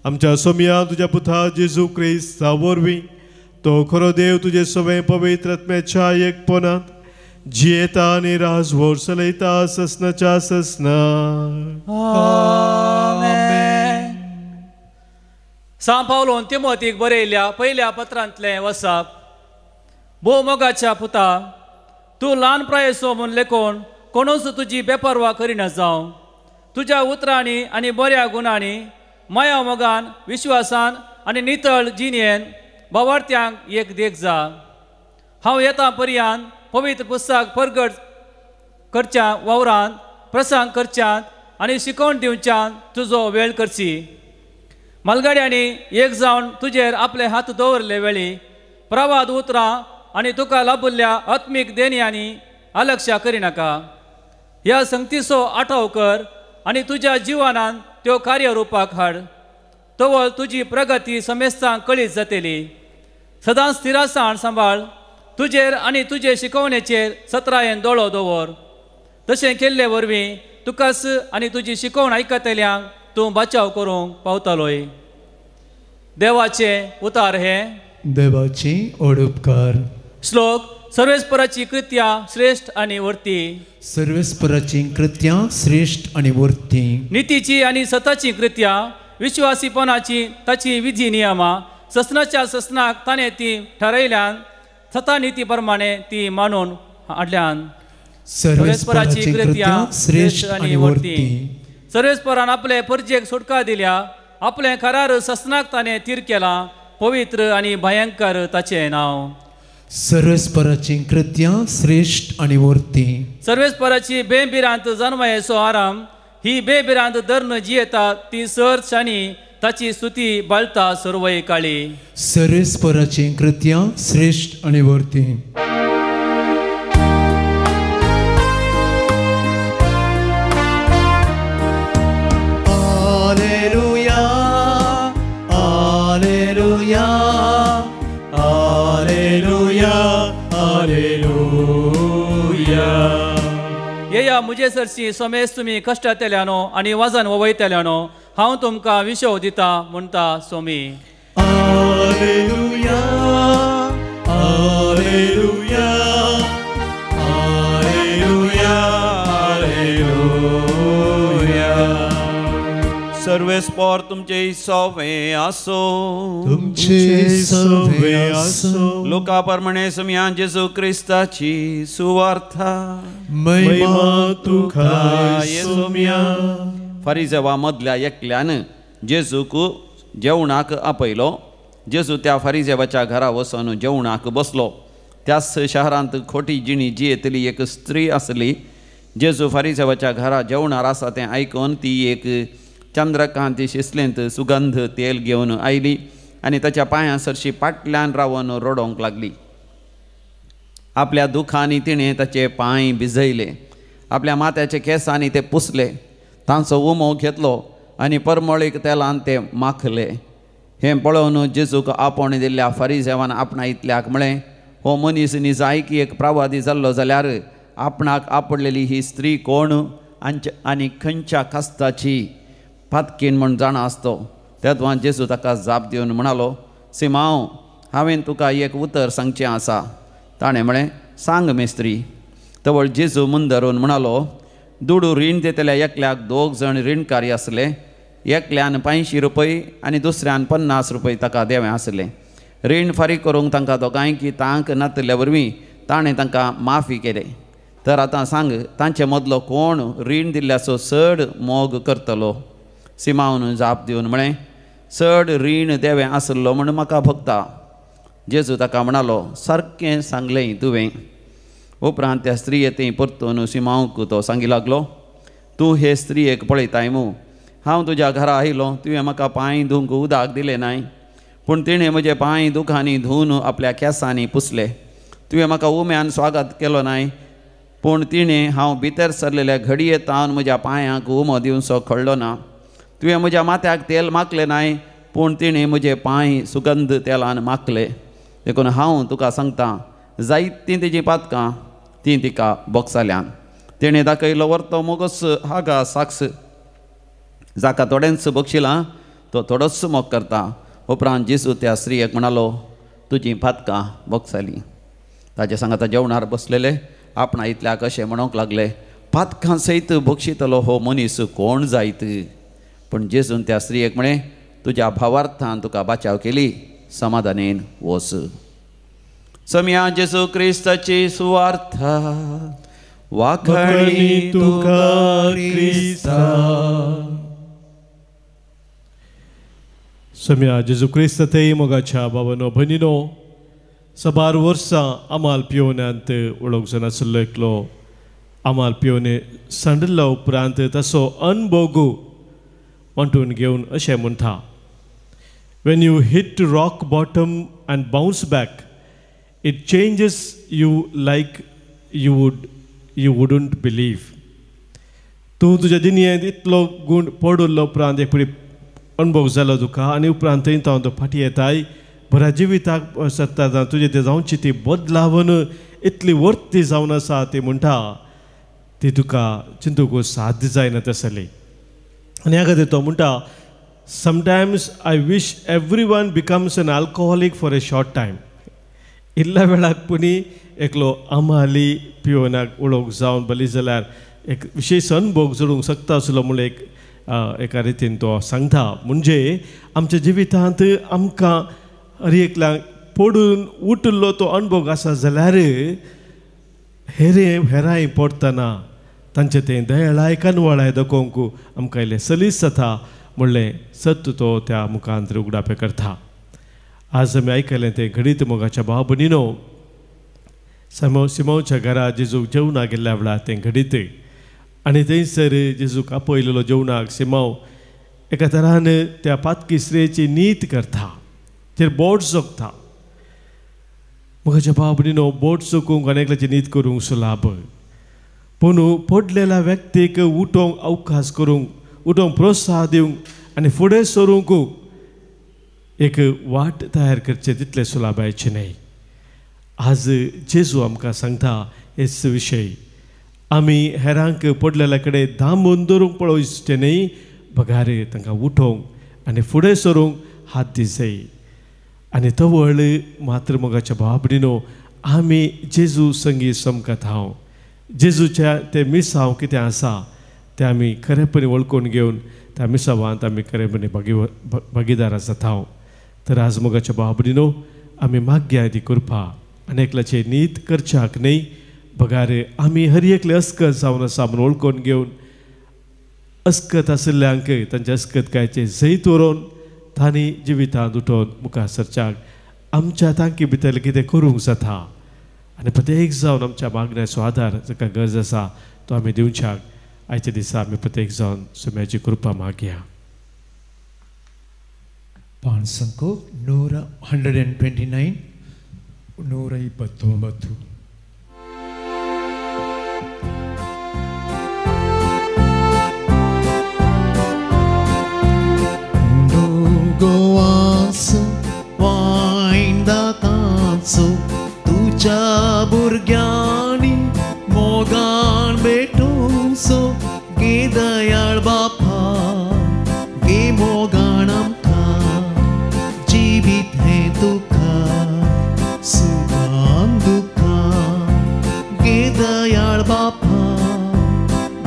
आमच्या सोम्या तुज्या पुता जेजू क्रिस्ता वरवीं तो खरो देव तुजे सवें पवित्र आत्म्याच्या एकपणांत जियेता आनी राजवट चलयता ससनाच्या ससना. आमेन. सांत पावलोन तिमोथीक बरयल्ल्या पयल्या पत्रांतलें वचप. भोवमोगाच्या पुता, तूं ल्हान प्रायसो म्हूण लेखोन कोणूच तुजी बेपरवा करिना जावं. तुज्या उतरांनी आनी बऱ्या गुणांनी माया मोगान विश्वासान आनी नितळ जिणेन बावार्थ्यांक एक देख जा. हांव येता पर्यंत पवित्र पुस्तक परगट करच्या वावरांत प्रसंग करच्यात आनी शिकोवन दिवच्यात तुजो वेळ करची. मालगाड्यांनी एक जावन तुजेर आपले हात दवरले वेळी प्रवाद उतरां आनी तुका लाभिल्ल्या आत्मीक देणयांनी अलक्षा करिनाका. ह्या संगतीचो आठव कर आनी तुज्या जिवनांत त्यो कार्यरुपाक हाड. तवळ तुजी प्रगती समेस्तांक कळीत जातली. सदांच स्थिरासाण सांबाळ. तुजेर आनी तुजे शिकवणेचेर सत्रायेन दोळो दवर. तशें केल्ले वरवीं तुकाच आनी तुजी शिकवण आयकतल्यांक तूं बचाव करूंक पावतलोय. देवाचे उतार हे. देवाची ओडुपकार. श्लोक. सर्वेस्पराची कृत्या श्रेष्ठ आनी वर्ती. सर्वेस्पराची कृत्या श्रेष्ठ आनी वर्ती. नितीची आनी सताची कृत्या विश्वासीपणाची ताची विधी नियमा ससनाच्या ससनाक ताणें ती ठरयल्यान सता नीती प्रमाणे ती मानून हाडल्यान. सर्वेस्पराची कृत्या श्रेष्ठ आनी वर्ती. सर्वेस्परान आपले परजेक सुटका दिल्या. आपले करार ससनाक ताणें तीर केला. पवित्र आनी भयंकर ताचें नांव. सर्वेस्पराची कृत्या श्रेष्ठ आनी वर्ती. सर्वेस्पराची बेबिरांत जन्मयेचो आराम. ही बेबिरांत धर्न जियेता ती सर्शांनी ताची स्तुती बाळता सर्वय काळी. सर्वेस्पराची कृत्या श्रेष्ठ आनी वर्ती. Alleluia, Alleluia, Alleluia, Alleluia. येया मुजे सरशी सोमेस तुमी कश्टांतल्यानो आनी वजन वयतल्यानो हांव तुमकां विशव दिता म्हणटा Somi. Alleluia, Alleluia, Alleluia, Alleluia. सर्व वेस्पोर तुमचे सवे आसो तुमचे सवे आसो. लोका प्रमाणे समिया जेजू क्रिस्ताची सुवार्था. महिमा तुका येसुमिया. फरिसेवा मदल्या एकल्यान जेजूक जेवणाक आपयलो. जेजू त्या फरिसेवाच्या घरा वचून जेवणाक बसलो. त्याच शहरांत खोटी जिणी जियेतली एक स्त्री आसली. जेजू फरिसेवाच्या घरा जेवणार आसा तें आयकून ती एक चंद्रकांती शिसलेंत सुगंध तेल घेवन आयली आनी ताच्या पांयां सरशी फाटल्यान रावन रडोंक लागली. आपल्या दुखांनी तिणें ताचे पांय भिजयले. आपल्या माथ्याचे केंसांनी ते पुसले. तांचो उमो घेतलो आनी परमळीक तेलान ते माखले. हें पळोवन जेजूक आपोवणे दिल्ल्या फरिसेवान आपणायतल्याक म्हळें, हो मनीस न्ही जाय की एक प्रवादी जाल्लो जाल्यार आपणाक आपडलेली ही स्त्री कोण आनी खंयच्या कास्ताची पातकीन म्हूण जाणा आसतो. तेदवान जेजू ताका जाप दिवन म्हणालो, सिमांव, हांवें तुका एक उतर सांगचें आसा. ताणें म्हळें, सांग मेस्त्री. तवळ जेजू मुंदरून म्हणालो, दुडू रीण दितल्या एकल्याक 2 जण रीणकारी आसले. एकल्यान 500 रुपये आनी दुसऱ्यान 50 रुपये ताका देवें आसले. रीण फारीक करूंक तांकां दोगांयकी तांक नातल्या वरवीं ताणें तांकां माफी केले. तर आतां सांग, तांचे मदलो कोण रीण दिल्ल्याचो चड मोग करतलो. सिमावन जाप दिवन म्हळें, चड रीण देवें आसलो म्हूण म्हाका भोगता. जेजू ताका म्हणालो, सारकें सांगलें तुवें. उपरांत त्या स्त्रियेती परतून सिमावंक तो सांगी लागलो, तूं हे स्त्रियेक पळयताय मू. हांव तुज्या घरा आयलो, तुवें म्हाका पांय धुवंक उदक दिलें नाय, पूण तिणें म्हजे पांय दुखांनी धुवन आपल्या केंसांनी पुसले. तुवें म्हाका उम्यान स्वागत केलो नाय, पूण तिणें हांव भितर सरलेल्या घडये तावन म्हज्या पांयांक उमो दिवचो कळ्ळो ना. तुवें म्हज्या माथ्याक तेल माखलें नाय, पूण तिणें म्हजे पांय सुगंध तेलान माखले. देखून हांव तुका सांगतां, जायतीं तेजीं पातकां तीं तिका बोगसाल्यान. तिणें दाखयलो व्हरतो मोगस हागा साक्स. जाका थोडेंच बक्षिलां तो थोडोच मोग करता. उपरांत जेजू त्या स्त्रियेक म्हणालो, तुजीं पातकां बोगसालीं. ताचे सांगाता जेवणार बसलेले आपणा इतल्याक अशें म्हणूंक लागले, पातकां सयत बक्षितलो हो मनीस कोण जायत. पूण जेजून त्या स्त्रियेक म्हळें, तुज्या भावार्थान तुका बाचाव केली, समाधानेन वच. समिया जेजू क्रिस्ताची सुवार्था. वाखणी तुका क्रिस्ता. सम्या जेजू क्रिस्त ते मोगाच्या बाबानो भयणीनो, सबार वर्सां आमाल पियोन्यांत वळख नासलो एकलो आमाल पियोने सांडलो उपरांत ताचो अनुभव वांटून घेवन अशें म्हणटा, Wien you hit rock bottom and bounce back it changes you like you wouldn't believe. तूं तुज्या जिणेंत इतलो गूण पडुल्लो उपरांत एक परी अनुभव जालो तुका आनी उपरांत थंय तो फाटी येताय बऱ्या जिविताक सत्ता तुजें तें जावची ती बदलावन इतली वर्ती जावन आसा ती म्हणटा ती तुका चिंतूंक साध्य जायना तसली. आनी ह्या खातीर तो म्हणटा, sometimes I wish everyone becomes an alcoholic for a short time. इल्ल्या वेळाक पुणी एकलो आमाली पियोनाक वळख जावन बली जाल्यार एक विशेश अनुभव जोडूंक शकता आसलो म्हणून एका रितीन तो सांगता. म्हणजे आमच्या जिवितांत आमकां हर एकल्याक पडून उठलो तो अनुभव आसा जाल्यार हेरांय पडटना तांचे तें दयाळाय कानवळाय दाखोवंक आमकां इल्लें सलीस जाता म्हणलें सत्य तो त्या मुखांत उगडापे करता. आज आमी आयकलें तें घडीत मोगाच्या भाव भयणीनो, सिमोवच्या घरा जेजूक जेवणाक गेल्ल्या वेळार तें घडीत आनी थंयसर जेजूक आपयलेलो जेवणाक सिमाव एका तरान त्या पातकी स्त्रेची नीत करता, तेर बोट जोगता. मोगाच्या भाव भयणीनो, बोट जोगूंक अनेकल्याची नीत करूंक सुलाभ, पूण पडलेल्या व्यक्तीक उठोवंक अवकाश करूंक, उठोवंक प्रोत्साहन दिवंक आनी फुडें सरूंक एक वाट तयार करचें तितलें सुलाभायचें न्हय. आज जेजू आमकां सांगता हेच विशय. आमी हेरांक पडलेल्या कडेन दामून दवरूंक पळोवचें न्हय, बगार तांकां उठोवंक आनी फुडें सरूंक हात दिसय. आनी तवळ मात्र मोगाच्या भाव भयणीनो, आमी जेजू संगी समकत हांव जेजूच्या ते मिसांव कितें आसा तें आमी खरेपणी वळखून घेवन त्या मिसावांत आमी खरेपणी भागीदार जाता तर आज मोगाच्या बाबडीनो आमी माग्या ती करपा आनी एकल्याचे नीत करच्याक न्ही बगार आमी हर एकले अस्कत जावन आसा म्हूण वळखून घेवन अस्कत आशिल्ल्यांक तांच्या अस्कतकायेचे जैत व्हरून तांणी जिवितांत उठोवन मुखार सरच्याक आमच्या तांकी भितर कितें करूंक जाता आनी प्रत्येक जावन आमच्या मागण्याचो आदार जाका गरज आसा तो आमी दिवच्याक आयच्या दिसा आमी प्रत्येक जावन सुम्याची कृपा मागया. पान संको 129 129. गोवासो वायंदाताचो तुज्या भुरग्यांनी मोगान भेटूसो गे दयाळ बापा गे मोगान आमकां जिवीत हें तुका सुखान दुखा गे दयाळ बापा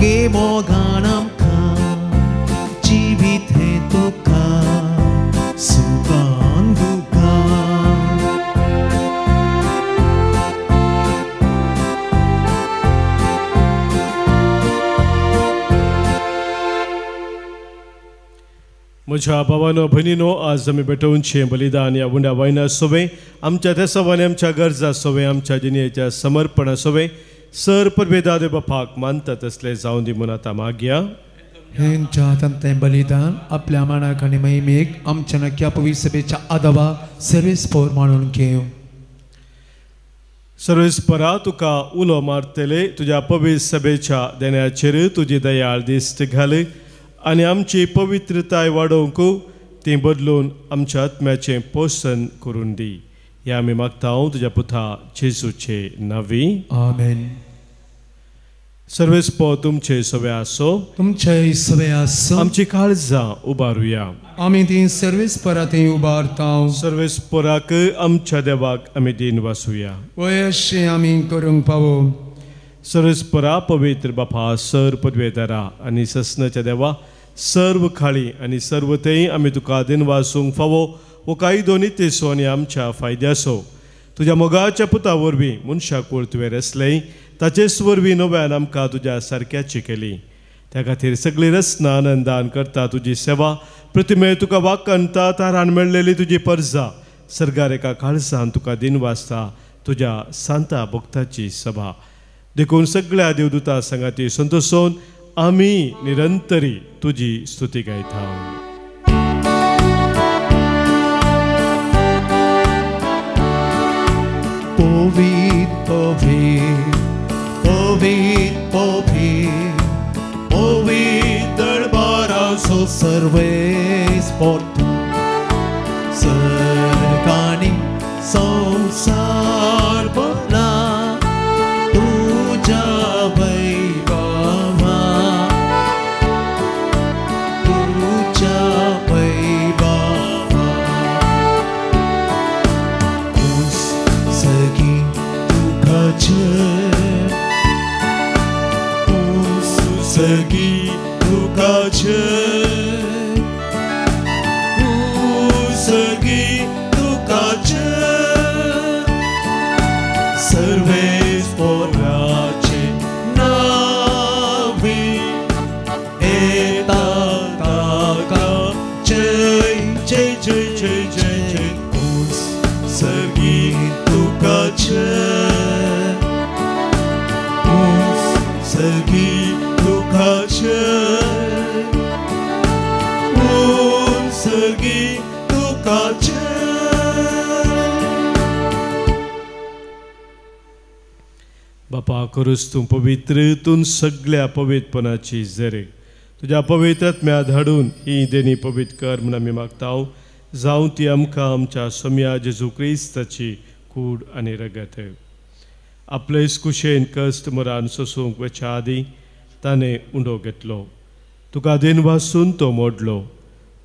गे मोगान आमकां जिवीत हें तुका सुखान दुखा. म्हज्या भावानो भयणीनो आज आमी भेटोवनशें बलिदान ह्या उंड्या वायना सोवे आमच्या त्या सवानी आमच्या गरजा सोवे आमच्या जिणेच्या समर्पणा सोवे सर परवेदादे बापाक मानतात असले जावन दी म्हूण आतां मागया. हेंच्या तें बलिदान आपल्या मानाक आनी महिमेक आमच्या नक्या पवित्र सभेच्या आदावा सर्वेस्पोर मानून घेव. सर्वेस्परा तुका उलो मारतले तुज्या पवित्र सभेच्या देण्याचेर तुजी दयाळ दिश्ट घाल आनी आमची पवित्रताय वाडोवंक ती बदलून आमच्या आत्म्याचें पोषण करून दी. हे आमी मागता तुज्या पुता जेजूचे नांवी. आमेन. सर्वेस्पो तुमचे सवे आसो. तुमचे सवे आसो. आमची काळजां उबारुया. आमी ती सर्वेस्परा थंय उबारता. सर्वेस्पराक आमच्या देवाक आमी दिन वासुया. वय अशें आमी करूंक पावो. सर्वेस्परा पवित्र बापा सर पदवेदारा आनी ससनाच्या देवा सर्व खाळी आनी सर्व थंय आमी तुका दिन वासूंक फावो वो काही दोनी तेसो आनी आमच्या फायद्यासो तुज्या मोगाच्या पुता वरवीं मनशाक वळ तुवें रचलें ताचेच वरवीं नव्यान आमकां तुज्या सारक्याची केली. त्या खातीर सगळी रचना आनंदान करता तुजी सेवा प्रतिमे तुका वाकणता तारान मेळलेली तुजी पर्जा सर्गार एका काळजान तुका दिन वाजता तुज्या सांता भक्ताची सभा देखून सगळ्या देवदूता संगाती संतोषोवन आमी निरंतरी तुजी स्तुती गायता. Povit, povit, povit, povit, povit दरबाराचो सर्वेस्पोर सर्गांनी संसार भरला तुज्या वैभवा तुज्या वैभवा सगी सगी तुकाचे सगी तुकाचे सर्वेस्पोराचे नावी येता ताका जय जय जय जय जय जय सगी तुकाचे सगी तुकाचे सगी तुकाचे. बापा करूस तूं पवित्र तूं सगळ्या पवित्रपणाची झरे तुज्या पवित्र आत्म्या धाडून ही देणी पवित्र कर म्हूण आमी मागता जावं ती आमकां आमच्या सोम्या जेजू क्रिस्ताची कूड आनी रगत. आपले कुशेन कश्ट मरान सोसूंक वच्या आदी ताणें उंडो घेतलो तुका दिन वासून तो मोडलो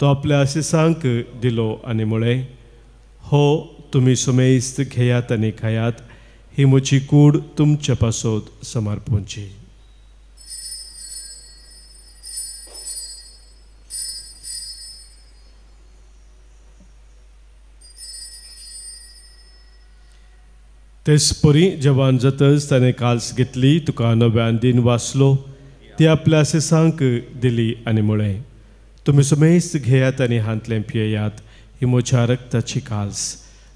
तो आपल्या आशिसांक दिलो आनी म्हळें हो तुमी सुमेस्त घेयात आनी खायात ही म्हजी कूड तुमच्या पासत समर्पूंची. तेच परी जवान जातच ताणें काल्स घेतली तुका नव्यान दिन वाचलो ती आपल्या सेसांक दिली आनी म्हळें तुमी सुमेस्त घेयात आनी हांतलें पियेयात ही म्हज्या रक्ताची काल्स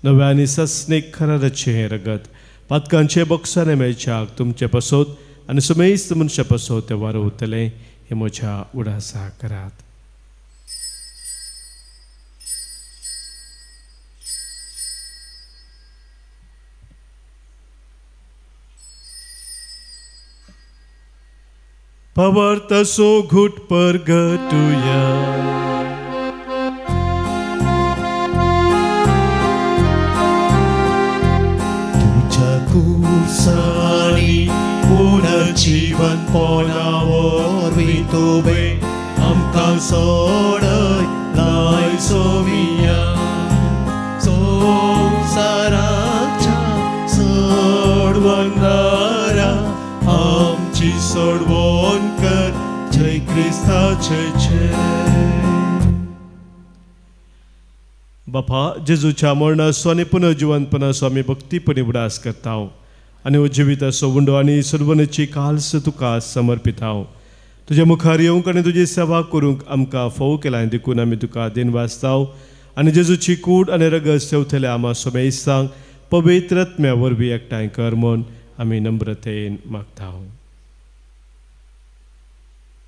नव्यानी सस्नेक खरारचें हें रगत पातकांचे बॉक्साने मेळच्याक तुमचे पसोत आनी सुमेस्त मनशा पसोत तें वारवतलें हें म्हज्या उडासा करात. Pavarta so good purgatoria. तुझ्या कुसानी पुनर्जीवन पोनावर वितोबे आमकां सोडय लाय सोमिया संवसाराच्या सोडवणारा आमची सोडवण कर जय क्रिस्ताचे जय. बापा जेजूच्या मरणाचो आनी पुनर्जिवंतपणाचो आमी भक्तीपणी उडास करता आनी हो जिविताचो उंडो आनी सर्वनाची काल्स तुका समर्पिता. तुजे मुखार येवंक आनी तुजी सेवा करूंक आमकां फोव केला देखून आमी तुका दिन वाचता आनी जेजूची कूड आनी रगत सेवतले आमा सोमेस्तांक पवित्र आत्म्या वरवीं एकठांय कर म्हूण आमी नम्रतेन मागता.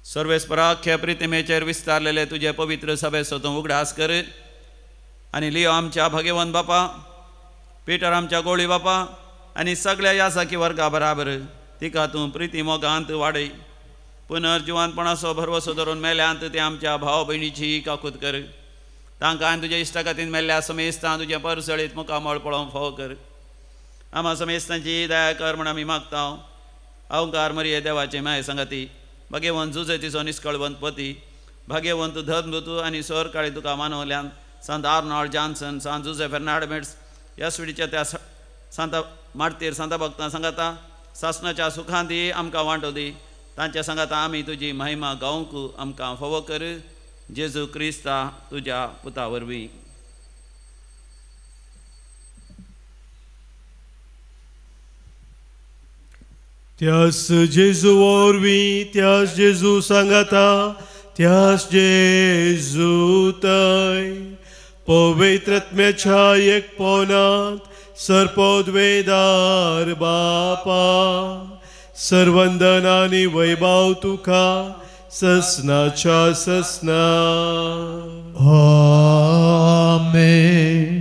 सर्वेस्पराख्य प्रितिमेचेर विस्तारलेले तुझे पवित्र सभेचो तूं उगडास कर आनी लियो आमच्या भगेवन बापा पिटर आमच्या गोळी बापा आनी सगळ्या यासाकी वर्गा बराबर तिका तूं प्रिती मोगांत वाडय. पुनर्जिवंतपणाचो भरवसो धरून मेल्यांत ते आमच्या भाव भयणीची काकूत कर. तांकां आनी तुज्या इश्टकातीन मेल्ल्या समेस्तां तुजे परसळीत मुखामळ पळोवंक फोव कर. आमा समेस्तांची दया कर म्हूण आमी मागता. अवंकार मरिये देवाचे माय संगती भाग्यवंत जुजेतीचो निश्कळवंत पती भाग्यवंत धनभुतू आनी सोर काळी तुका मानवल्यान संत आर्नॉल्ड जॉन्सन सांत जुजे फेर्नांडमेट्स ह्या सुडीच्या त्या सांत मार्तीर सांत भक्तां सांगाता सासणाच्या सुखांती आमकां वांटो दी. तांच्या सांगाता आमी तुजी महिमा गावंक आमकां फोव कर. जेजू क्रिस्ता तुज्या पुता वरवीं. त्यास जेजू वरवीं त्यास जेजू सांगाता त्यास जेजू तय पवित्र आत्म्याच्या एकपणांत सर्पोद्वेदार बापा सर्वंदन आनी वैभव तुका ससनाच्या ससना. आमेन.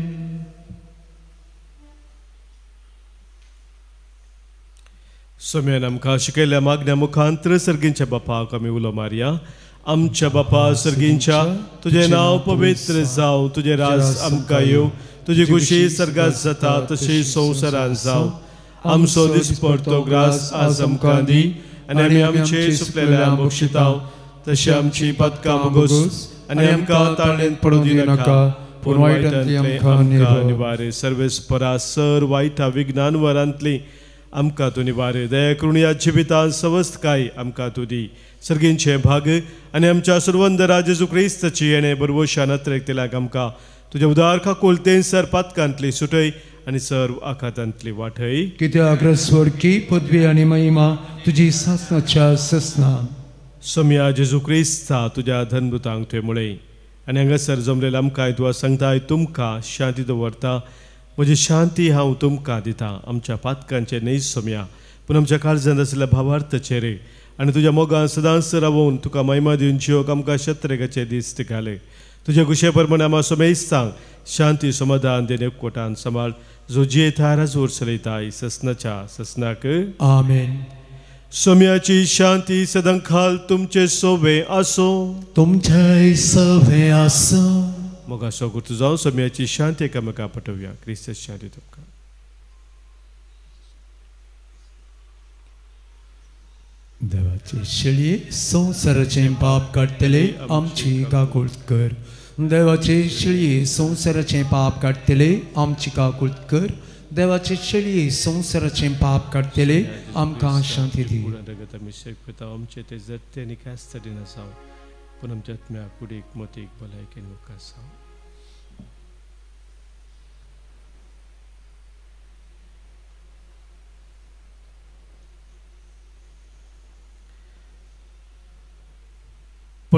सोम्यान आमकां शिकयल्या मागण्या मुखांतर सर्गींच्या बापाक आमी उलो मारया. आमच्या बापा सर्गींच्या तुजें नांव पवित्र जावं तुजें राज आमकां येवं तुजी खुशी सर्गात जाता तशी संवसारांत जावं. आमचो दिसपट तो ग्रास आज आमकां दी आनी आमी आमचे सुकलेल्या बक्षिता तशी आमची पदकां भोगोस आनी आमकां ताळणेंत पडूं दिनाका पूण वायटांतली आमकां निवारे. सर्वेस्परा सर वायटा विघ्नान वरांतली आमकां तूं निवारे. दया करून ह्या जिवितांत सवस्थकाय आमकां तूं दी. सर्गींचे भाग आनी आमच्या सुरवंदरा जेजू क्रिस्ताची येणे बरवशा नत्रेक आमकां तुज्या उदारका कोलतेन सर पातकांतली सुटय आनी सर्व आखातांतली वाटय. कित्याक स्वर्गी पदवी आनी महिमा तुजी सासणाच्या ससना. सोम्या जेजू क्रिस्ता तुज्या धनभुतांक तुवें मुळय आनी हांगासर जमलेल्या आमकां तुका सांगताय तुमकां शांती दवरता म्हजी शांती हांव तुमकां दितां. आमच्या पातकांचे न्हय सोम्या पूण आमच्या काळजांत आसलेल्या भावार्थ चेरे आनी तुज्या मोगान सदांच रावून तुका महिमा दिवन जियोक आमकां शत्रेगाचे दीस घाले. तुजे कुशे प्रमाणे आमा सोमेस्तांक शांती समाधान देन एकवटान सांबाळ जो जियेता राजूर चलयताय ससनाच्या ससनाक. आमेन. सोम्याची शांती सदां खाल तुमचे सोबे आसो. तुमचे सभे आसो. मोगा सोगूत जावं सोम्याची शांती एकामेकां पटोवया. क्रिस्त शांती तुमकां. देवाचे शेळये संवसाराचें पाप काडटले आमची काकुळट कर. देवाचे शेळये संवसाराचें पाप काडटले आमची काकुळट कर. देवाचे शेळये संवसाराचें पाप काडटले आमकां शांती दी. आमी शेकता आमचे ते जत्ते आनी कास्त दिन आसाव पूण आमच्या आत्म्या कुडीक मतीक भलायकेन मुखार आसाव.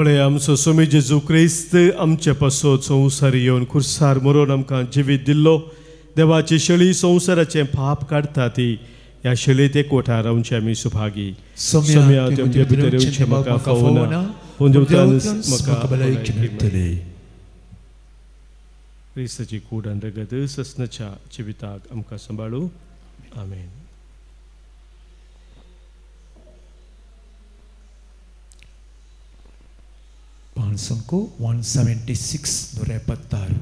पळय आमचो स्वामी जेजू क्रिस्त आमचे पासो संवसार येवन खुर्सार मरून आमकां जिवीत दिल्लो देवाची शेळी संवसाराचें पाप काडटा ती ह्या शेळीत एकवटार रावचे आमी सुभागी सोम्या तुमचे भितर येवचें म्हाका फावना पूण म्हाका भलायकी मेळटली. क्रिस्ताची कूड आनी रगत ससनाच्या जिविताक आमकां सांबाळू. आमेन. Pansangko 176 276.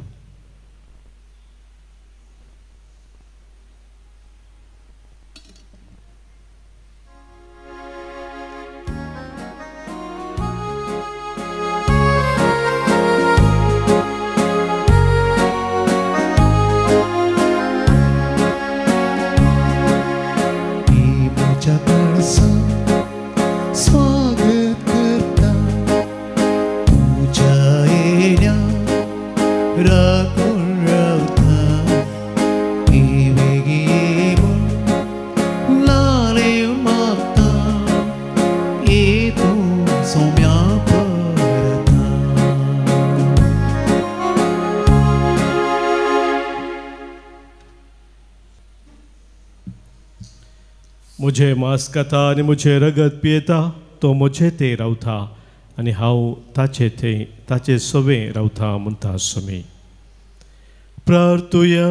मुझे मांस खाता आनी मुझे रगत पियेता तो मुझे ते रावता आनी हांव ताचे सोबे रावता म्हणटा स्वामी. प्रार्थुया.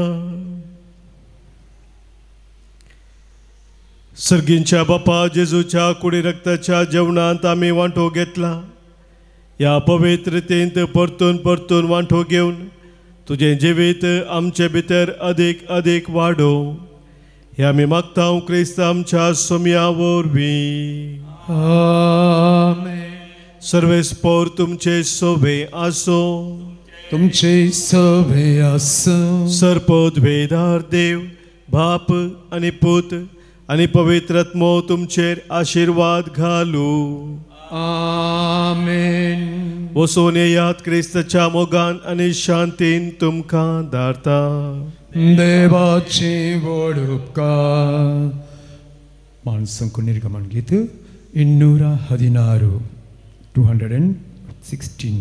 सर्गींच्या बापा जेजूच्या कुडी रक्ताच्या जेवणांत आमी वांटो घेतला. ह्या पवित्रतेंत परतून परतून वांटो घेवन तुजें जिवीत आमचे भितर अदीक अदीक वाडोव हे आमी मागता क्रिस्त आमच्या सोम्या वरवीं. आमेन. सर्वेस्पोर तुमचे सोबे आसो. तुमचे सोबे आसो. सरपद वेदार देव बाप आनी पूत आनी पवित्र आत्मो तुमचेर आशिर्वाद घालू. आमेन. वसोन येयात क्रिस्ताच्या मोगान आनी शांतीन तुमकां धारता. देवाचे व्हड उपकार. माणसांक निर्गमन गीत 216 216.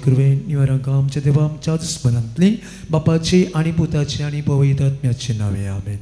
कृपेन निवारांक आमच्या देवा आमच्या दुस्मनांतली बापाची आणि पुताची आणि पवित्र आत्म्याची नावे. आमेन.